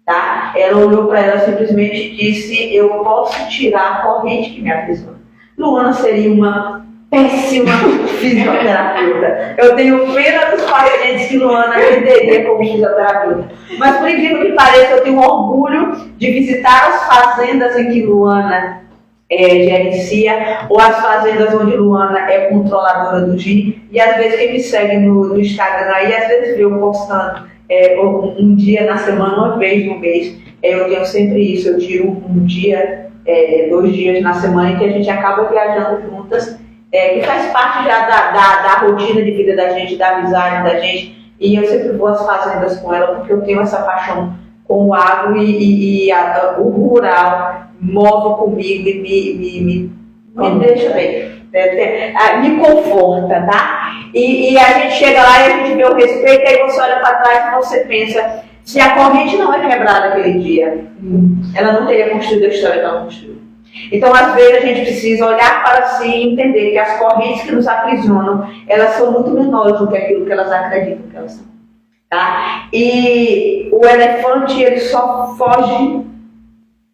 Tá? Ela olhou para ela simplesmente e disse: eu posso tirar a corrente que me aprisiona. Luana seria uma péssima fisioterapeuta. Eu tenho pena dos pacientes que Luana atenderia como fisioterapeuta. Mas, por incrível que pareça, eu tenho orgulho de visitar as fazendas em que Luana gerencia, ou as fazendas onde Luana é controladora do GI. E às vezes quem me segue no Instagram aí, às vezes vê eu postando um dia na semana, uma vez no mês. Eu tenho sempre isso, eu tiro um dia, 2 dias na semana, em que a gente acaba viajando juntas, que faz parte já da rotina de vida da gente, da amizade da gente, e eu sempre vou às fazendas com ela, porque eu tenho essa paixão com o agro e o rural move comigo e me deixa bem. Me conforta, tá? E a gente chega lá e a gente vê o respeito, aí você olha para trás e você pensa: se a corrente não é quebrada aquele dia, ela não teria construído a história que ela construiu. Então, às vezes, a gente precisa olhar para si e entender que as correntes que nos aprisionam, elas são muito menores do que aquilo que elas acreditam que elas são. Tá? E o elefante, ele só foge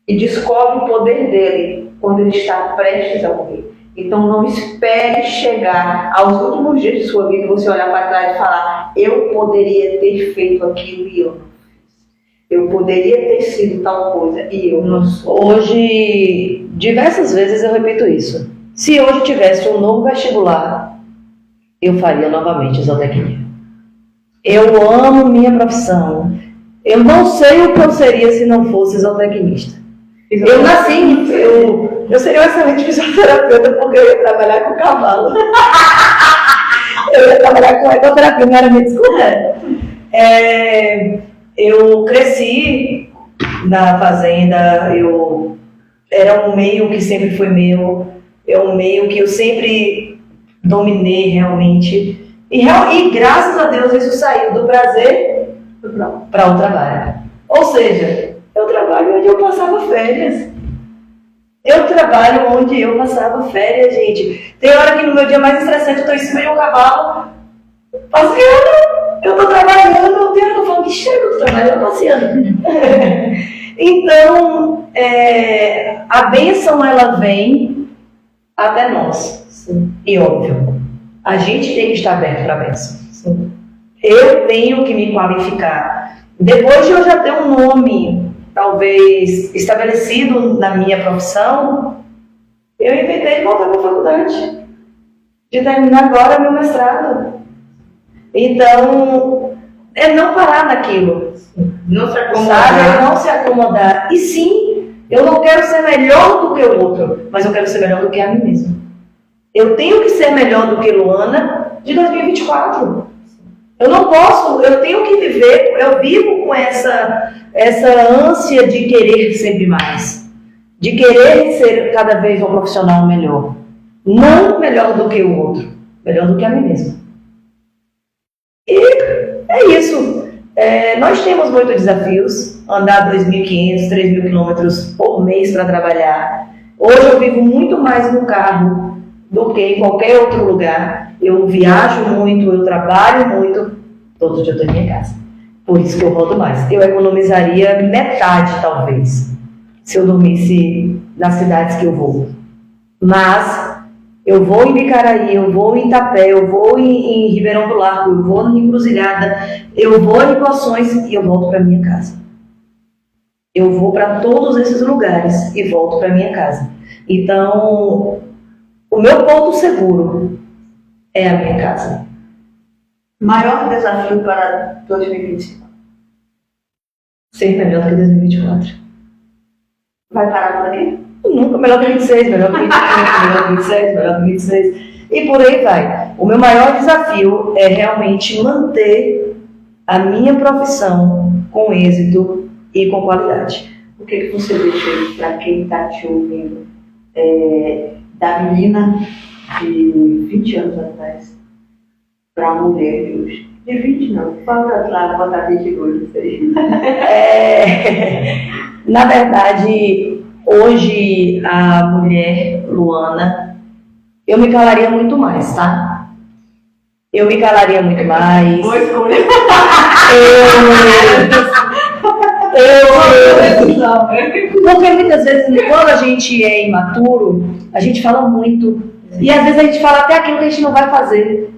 e descobre o poder dele quando ele está prestes a morrer. Então não espere chegar aos últimos dias de sua vida e você olhar para trás e falar: eu poderia ter feito aquilo e eu não fiz. Eu poderia ter sido tal coisa e eu não sou. Hoje, diversas vezes eu repito isso. Se hoje tivesse um novo vestibular, eu faria novamente zootecnia. Eu amo minha profissão. Eu não sei o que eu seria se não fosse zootecnista. Eu nasci, eu seria um excelente fisioterapeuta porque eu ia trabalhar com cavalo. Eu ia trabalhar com ecoterapia, não era me desculpa. Eu cresci na fazenda, era um meio que sempre foi meu, é um meio que eu sempre dominei realmente. E graças a Deus isso saiu do prazer para o trabalho. Ou seja, eu trabalho onde eu passava férias. Eu trabalho onde eu passava férias, gente. Tem hora que no meu dia mais estressante eu estou em cima de um cavalo, passeando, eu estou trabalhando, tem hora que eu falo, que chega, eu estou trabalhando, passeando. Então, a bênção, ela vem até nós. Sim. E óbvio, a gente tem que estar aberto para a bênção. Sim. Eu tenho que me qualificar. Depois de eu já ter um nome talvez estabelecido na minha profissão, eu inventei de voltar para a faculdade, de terminar agora meu mestrado. Então, é não parar naquilo, não se acomodar. Sabe? Não se acomodar. E sim, eu não quero ser melhor do que o outro, mas eu quero ser melhor do que a mim mesma. Eu tenho que ser melhor do que Luana de 2024. Eu não posso, eu tenho que viver, eu vivo com essa ânsia de querer sempre mais, de querer ser cada vez um profissional melhor. Não melhor do que o outro, melhor do que a mim mesma. E é isso. Nós temos muitos desafios, andar 2.500, 3.000 quilômetros por mês para trabalhar. Hoje eu vivo muito mais no carro do que em qualquer outro lugar. Eu viajo muito, eu trabalho muito, todo dia eu estou em minha casa. Por isso que eu volto mais. Eu economizaria metade, talvez, se eu dormisse nas cidades que eu vou. Mas eu vou em Bicaraí, eu vou em Itapé, eu vou em Ribeirão do Largo, eu vou em Encruzilhada, eu vou em Poções e eu volto para minha casa. Eu vou para todos esses lugares e volto para minha casa. Então, o meu ponto seguro é a minha casa. Maior desafio para 2025? Ser melhor do que 2024. Vai parar por aqui? Nunca, melhor que 26, melhor que 25, melhor que 27, melhor que 26. E por aí vai. O meu maior desafio é realmente manter a minha profissão com êxito e com qualidade. O que você deixa para quem está te ouvindo da menina de 20 anos atrás para a mulher de hoje? De 20 não, fala lá, botar 22, não sei. Na verdade, hoje a mulher Luana, eu me calaria muito mais, tá? Eu me calaria muito mais. Boa escolha. Porque muitas vezes, quando a gente é imaturo, a gente fala muito. E às vezes a gente fala até aquilo que a gente não vai fazer.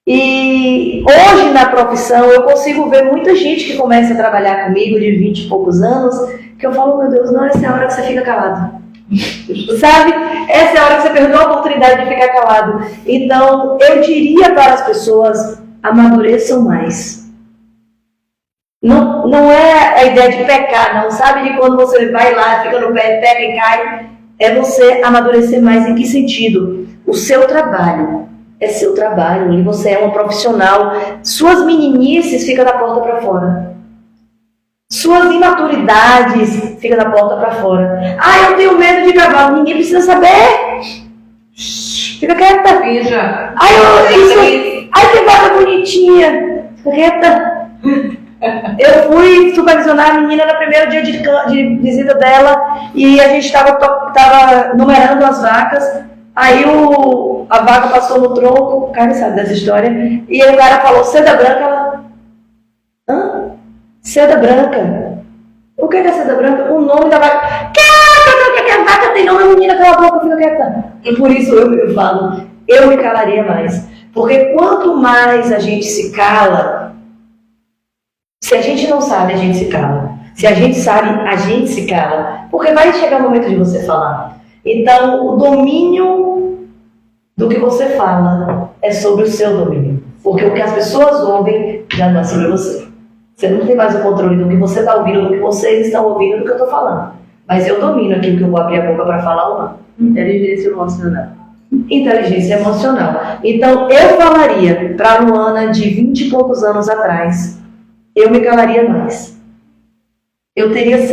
E hoje na profissão eu consigo ver muita gente que começa a trabalhar comigo de 20 e poucos anos, que eu falo, meu Deus, não, essa é a hora que você fica calado. Sabe? Essa é a hora que você perdeu a oportunidade de ficar calado. Então, eu diria para as pessoas, amadureçam mais. Não é a ideia de pecar, não. Sabe de quando você vai lá, fica no pé, pega e cai? É você amadurecer mais. Em que sentido? O seu trabalho é seu trabalho. E você é uma profissional. Suas meninices ficam da porta para fora. Suas imaturidades ficam da porta para fora. Ah, eu tenho medo de cavalo. Ninguém precisa saber. Fica quieta. Finja. Ai, que vaca bonitinha. Fica quieta. Eu fui supervisionar a menina no primeiro dia de visita dela e a gente tava numerando as vacas. Aí a vaca passou no tronco, o cara sabe dessa história, e aí o cara falou, seda branca, ela... Hã? Seda branca? O que é seda branca? O nome da vaca... Que tá, catei não, minha menina, cala a boca, fica quieta. E por isso eu falo, eu me calaria mais. Porque quanto mais a gente se cala, se a gente não sabe, a gente se cala. Se a gente sabe, a gente se cala. Porque vai chegar o momento de você falar. Então, o domínio do que você fala é sobre o seu domínio. Porque o que as pessoas ouvem já não é sobre você. Você não tem mais o controle do que você está ouvindo, do que vocês estão ouvindo, do que eu estou falando. Mas eu domino aquilo que eu vou abrir a boca para falar ou não. Inteligência emocional. Inteligência emocional. Então, eu falaria para a Luana de 20 e poucos anos atrás, eu me calaria mais. Eu tenho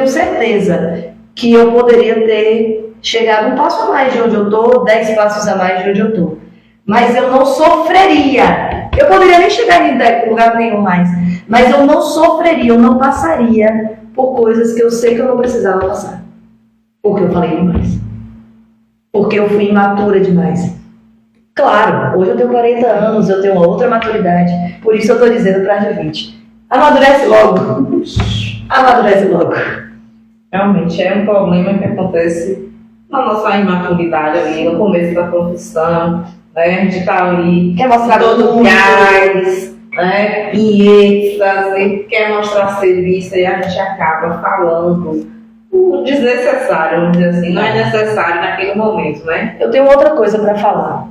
certeza que eu poderia ter chegado um passo a mais de onde eu estou, 10 passos a mais de onde eu estou. Mas eu não sofreria. Eu poderia nem chegar em lugar nenhum mais. Mas eu não sofreria, eu não passaria por coisas que eu sei que eu não precisava passar. Porque eu falei demais. Porque eu fui imatura demais. Claro, hoje eu tenho 40 anos, eu tenho uma outra maturidade. Por isso eu estou dizendo para as de 20. Amadurece logo. Amadurece logo. Realmente é um problema que acontece na nossa imaturidade ali, no começo da profissão, né? A gente tá ali, Quer mostrar todo tudo. gás, né? Em êxtase, quer mostrar serviço e a gente acaba falando o desnecessário, vamos dizer assim, não é necessário naquele momento, né? Eu tenho outra coisa para falar.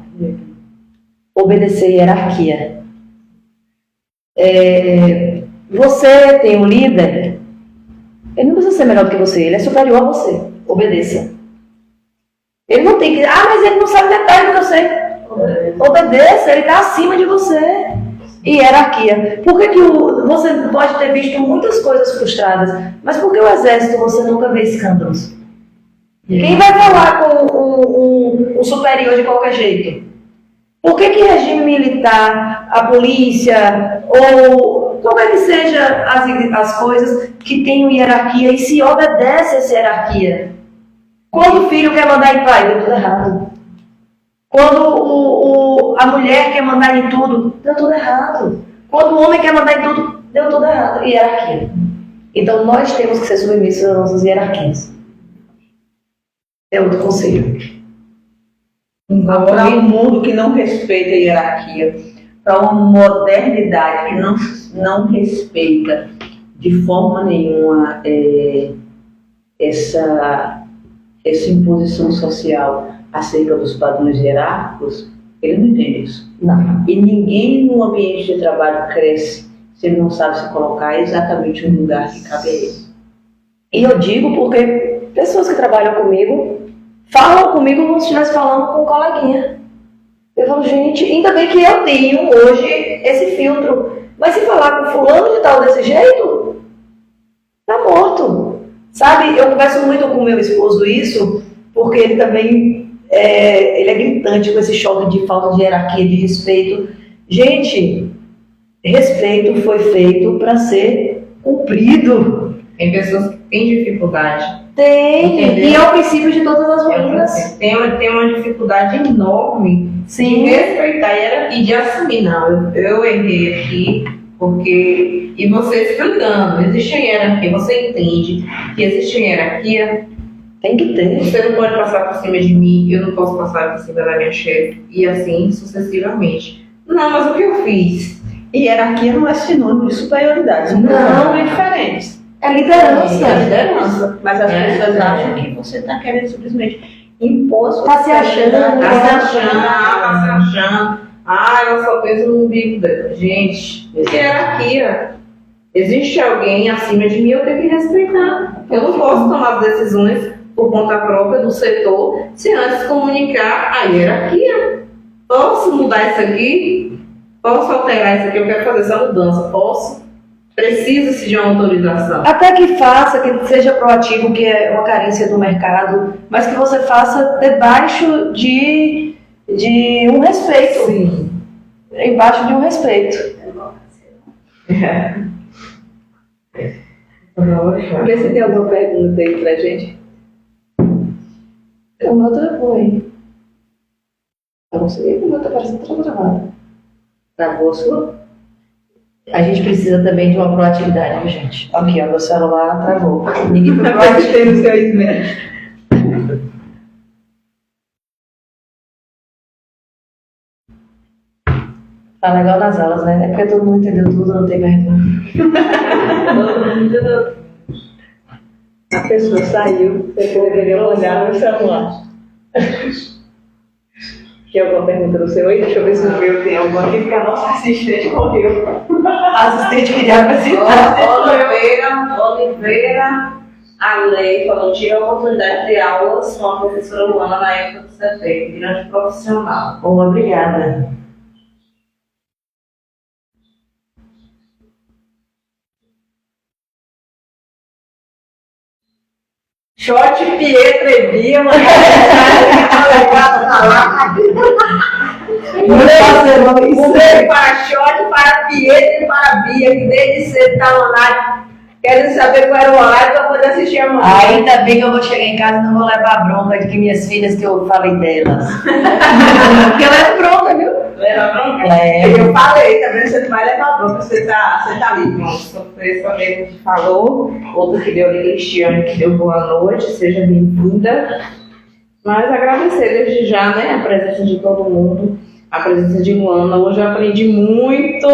Obedecer hierarquia. Você tem um líder, ele não precisa ser melhor do que você, ele é superior a você. Obedeça. Ele não tem que... mas ele não sabe detalhe do que eu sei. Obedeça, ele está acima de você. E hierarquia. Por que você pode ter visto muitas coisas frustradas, mas por que o exército você nunca vê escândalos? Quem vai falar com um superior de qualquer jeito? Por que regime militar, a polícia, ou qualquer que seja as coisas que tenham hierarquia e se obedece a essa hierarquia? Quando o filho quer mandar em pai, deu tudo errado. Quando a mulher quer mandar em tudo, deu tudo errado. Quando o homem quer mandar em tudo, deu tudo errado. Hierarquia. Então nós temos que ser submissos às nossas hierarquias. É outro conselho. Para um mundo que não respeita a hierarquia, para uma modernidade que não respeita de forma nenhuma essa imposição social acerca dos padrões hierárquicos, ele não entende isso. Não. E ninguém no ambiente de trabalho cresce se ele não sabe se colocar exatamente no lugar que cabe a ele. E eu digo porque pessoas que trabalham comigo falam comigo como se estivesse falando com um coleguinha. Eu falo, gente, ainda bem que eu tenho hoje esse filtro. Mas se falar com fulano de tal desse jeito, tá morto. Sabe, eu converso muito com o meu esposo isso, porque ele também ele é gritante com esse choque de falta de hierarquia, de respeito. Gente, respeito foi feito para ser cumprido. Tem pessoas que têm dificuldade. Tem, entendeu? e é o princípio de todas as ruínas. Tem uma dificuldade enorme Sim. de respeitar a hierarquia e de assumir. Não, eu errei aqui, porque... E você explicando, existe a hierarquia, você entende que existe a hierarquia. Tem que ter. Você não pode passar por cima de mim, eu não posso passar por cima da minha chefe, e assim sucessivamente. Não, mas o que eu fiz? Hierarquia não é sinônimo de superioridade, são Não. totalmente diferentes. É liderança. É liderança. Mas as É, pessoas é. acham que você está querendo simplesmente impor sua Tá se achando, superioridade. Tá se achando. Ela só fez um umbigo dela. Gente, isso é hierarquia. Existe alguém acima de mim, eu tenho que respeitar. Eu não posso tomar decisões por conta própria do setor, se antes comunicar a hierarquia. Posso mudar isso aqui? Posso alterar isso aqui? Eu quero fazer essa mudança. Posso? Precisa-se de uma autorização. Até que faça, que seja proativo, que é uma carência do mercado, mas que você faça debaixo de um respeito. Sim. Embaixo de um respeito. Vê se tem alguma pergunta aí pra gente. O meu telefone. Eu não sei, o meu tá parecendo que tá travado. Travou a sua? A gente precisa também de uma proatividade, viu, gente? Aqui, ó, meu celular travou. Ninguém foi proativo. Tem no seu e-mail. Fala igual nas aulas, né? É porque todo mundo entendeu tudo, não tem vergonha. A pessoa saiu, você poderia olhar no celular. Que é alguma pergunta do seu aí? Deixa eu ver se o meu tem alguma aqui, porque a nossa assistente morreu. A assistente queria apresentar. Oliveira, a lei falou: tive a oportunidade de aulas com a professora Luana na época do CFE, grande profissional. Obrigada. Short Pietra e Bia, uma legada na live. Mudei para Short, para Pietra e para Bia, que desde cedo está online. Quero saber qual era o horário para poder assistir amanhã. Ainda bem que eu vou chegar em casa e não vou levar bronca de que minhas filhas, que eu falei delas. Porque ela é bronca, viu? Leva bronca? É. Eu falei, tá vendo? Você não vai levar bronca, você tá ali. Pronto, esse amigo que falou, outro que deu ali, Cristiane, que deu boa noite, seja bem-vinda. Mas agradecer desde já, né, a presença de todo mundo, a presença de Luana. Hoje eu aprendi muito,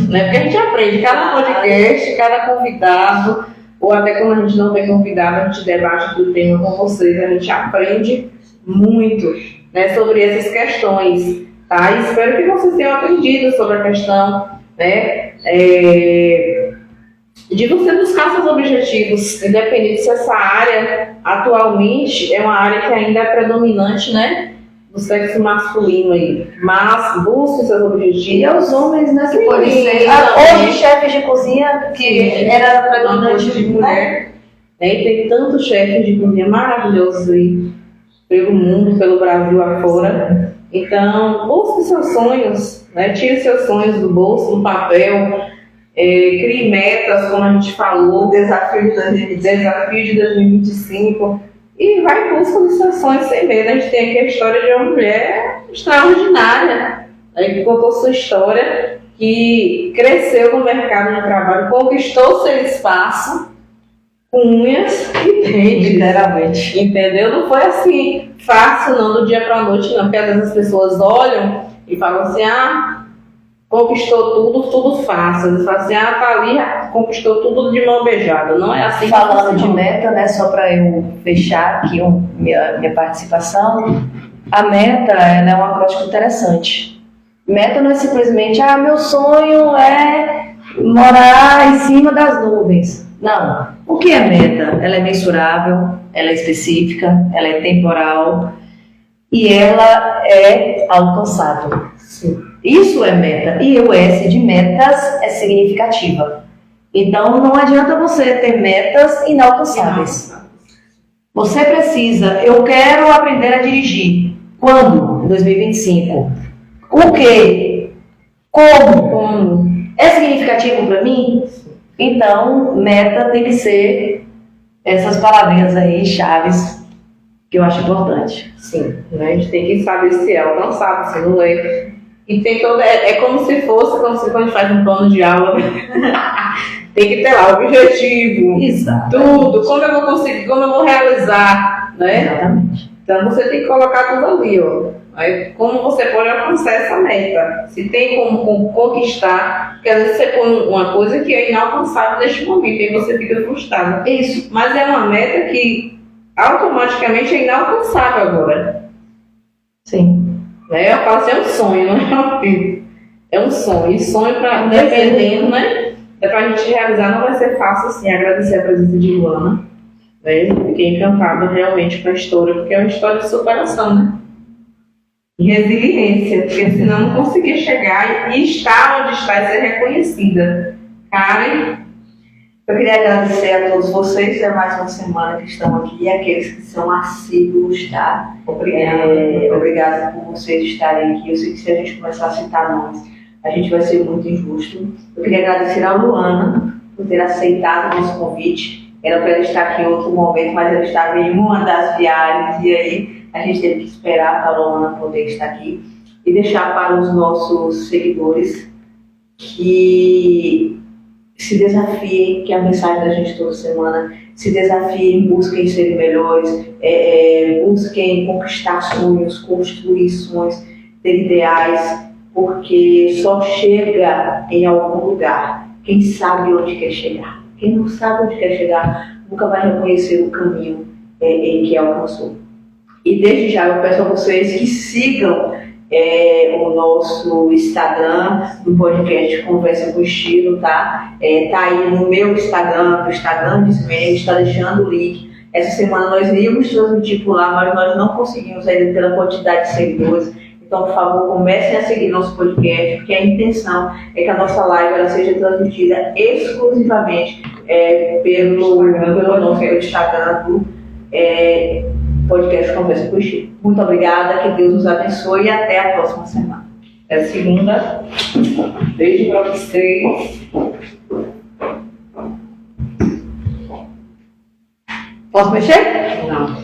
né, porque a gente aprende, cada podcast, cada convidado, ou até quando a gente não tem convidado, a gente debate do tema com vocês, a gente aprende muito, né, sobre essas questões. Tá? E espero que vocês tenham aprendido sobre a questão, né, de você buscar seus objetivos, independente se essa área atualmente é uma área que ainda é predominante, né, do sexo masculino aí. Mas busque seus objetivos. E aos homens, né, que pode ser. Hoje, chefes de cozinha, que era predominante de mulher. Né? E tem tantos chefes de cozinha maravilhosos aí, pelo mundo, pelo Brasil afora. Então, busque seus sonhos, né? Tire seus sonhos do bolso, do papel, crie metas, como a gente falou, desafio de 2025, e vai em busca dos seus sonhos sem medo. A gente tem aqui a história de uma mulher extraordinária, né, que contou sua história, que cresceu no mercado de trabalho, conquistou seu espaço, com unhas e dentes, literalmente. Entendeu? Não foi assim fácil não, do dia para a noite não, porque às vezes as pessoas olham e falam assim, conquistou tudo fácil. Eles falam assim, tá ali, conquistou tudo de mão beijada. Não é assim. Falando de meta, né, só para eu fechar aqui minha participação, a meta, ela é um acróstico interessante. Meta não é simplesmente, meu sonho é morar em cima das nuvens. Não. O que é meta? Ela é mensurável, ela é específica, ela é temporal e ela é alcançável. Sim. Isso é meta. E o S de metas é significativa. Então não adianta você ter metas inalcançáveis. Você precisa, eu quero aprender a dirigir. Quando? Em 2025. O quê? Como? É significativo para mim? Então, meta tem que ser essas palavrinhas aí, chaves, que eu acho importante. Sim, né? A gente tem que saber se é alcançável, se não é. E tem toda. É como se fosse quando a gente faz um plano de aula. Tem que ter lá o objetivo. Exato. Tudo, como eu vou conseguir, como eu vou realizar, né? Exatamente. Então você tem que colocar tudo ali, ó. Aí, como você pode alcançar essa meta? Se tem como conquistar, porque às vezes você põe uma coisa que é inalcançável neste momento, e você fica frustrado. Isso. Mas é uma meta que automaticamente é inalcançável agora. Sim. Né? Eu falo assim, é um sonho, não é um filho. É um sonho. E sonho, dependendo, né? É pra gente realizar, não vai ser fácil assim. Agradecer a presença de Luana. Né? Fiquei encantada realmente com a história, porque é uma história de superação, né? E resiliência, porque senão não conseguia chegar e estar onde está e ser reconhecida. Karen, eu queria agradecer a todos vocês, é mais uma semana que estão aqui, aqueles que são assíduos, tá? Obrigada por vocês estarem aqui. Eu sei que se a gente começar a citar nomes, a gente vai ser muito injusto. Eu queria agradecer a Luana por ter aceitado o nosso convite. Era para ela estar aqui em outro momento, mas ela estava em uma das viagens e aí a gente teve que esperar para a Luana poder estar aqui e deixar para os nossos seguidores que se desafiem, que é a mensagem da gente toda semana, se desafiem, busquem ser melhores, busquem conquistar sonhos, construir sonhos, ter ideais, porque só chega em algum lugar quem sabe onde quer chegar. Quem não sabe onde quer chegar nunca vai reconhecer o caminho em que alcançou. E desde já eu peço a vocês que sigam o nosso Instagram, no podcast Conversa com Estilo, tá? Tá aí no meu Instagram, no Instagram de Ismênia, está deixando o link. Essa semana nós íamos transmitir por lá, mas nós não conseguimos ainda pela quantidade de seguidores. Então, por favor, comecem a seguir nosso podcast, porque a intenção é que a nossa live ela seja transmitida exclusivamente pelo nosso Instagram do podcast Conversa com Estilo. Muito obrigada, que Deus nos abençoe e até a próxima semana. É segunda. Beijo para vocês. Posso mexer? Não.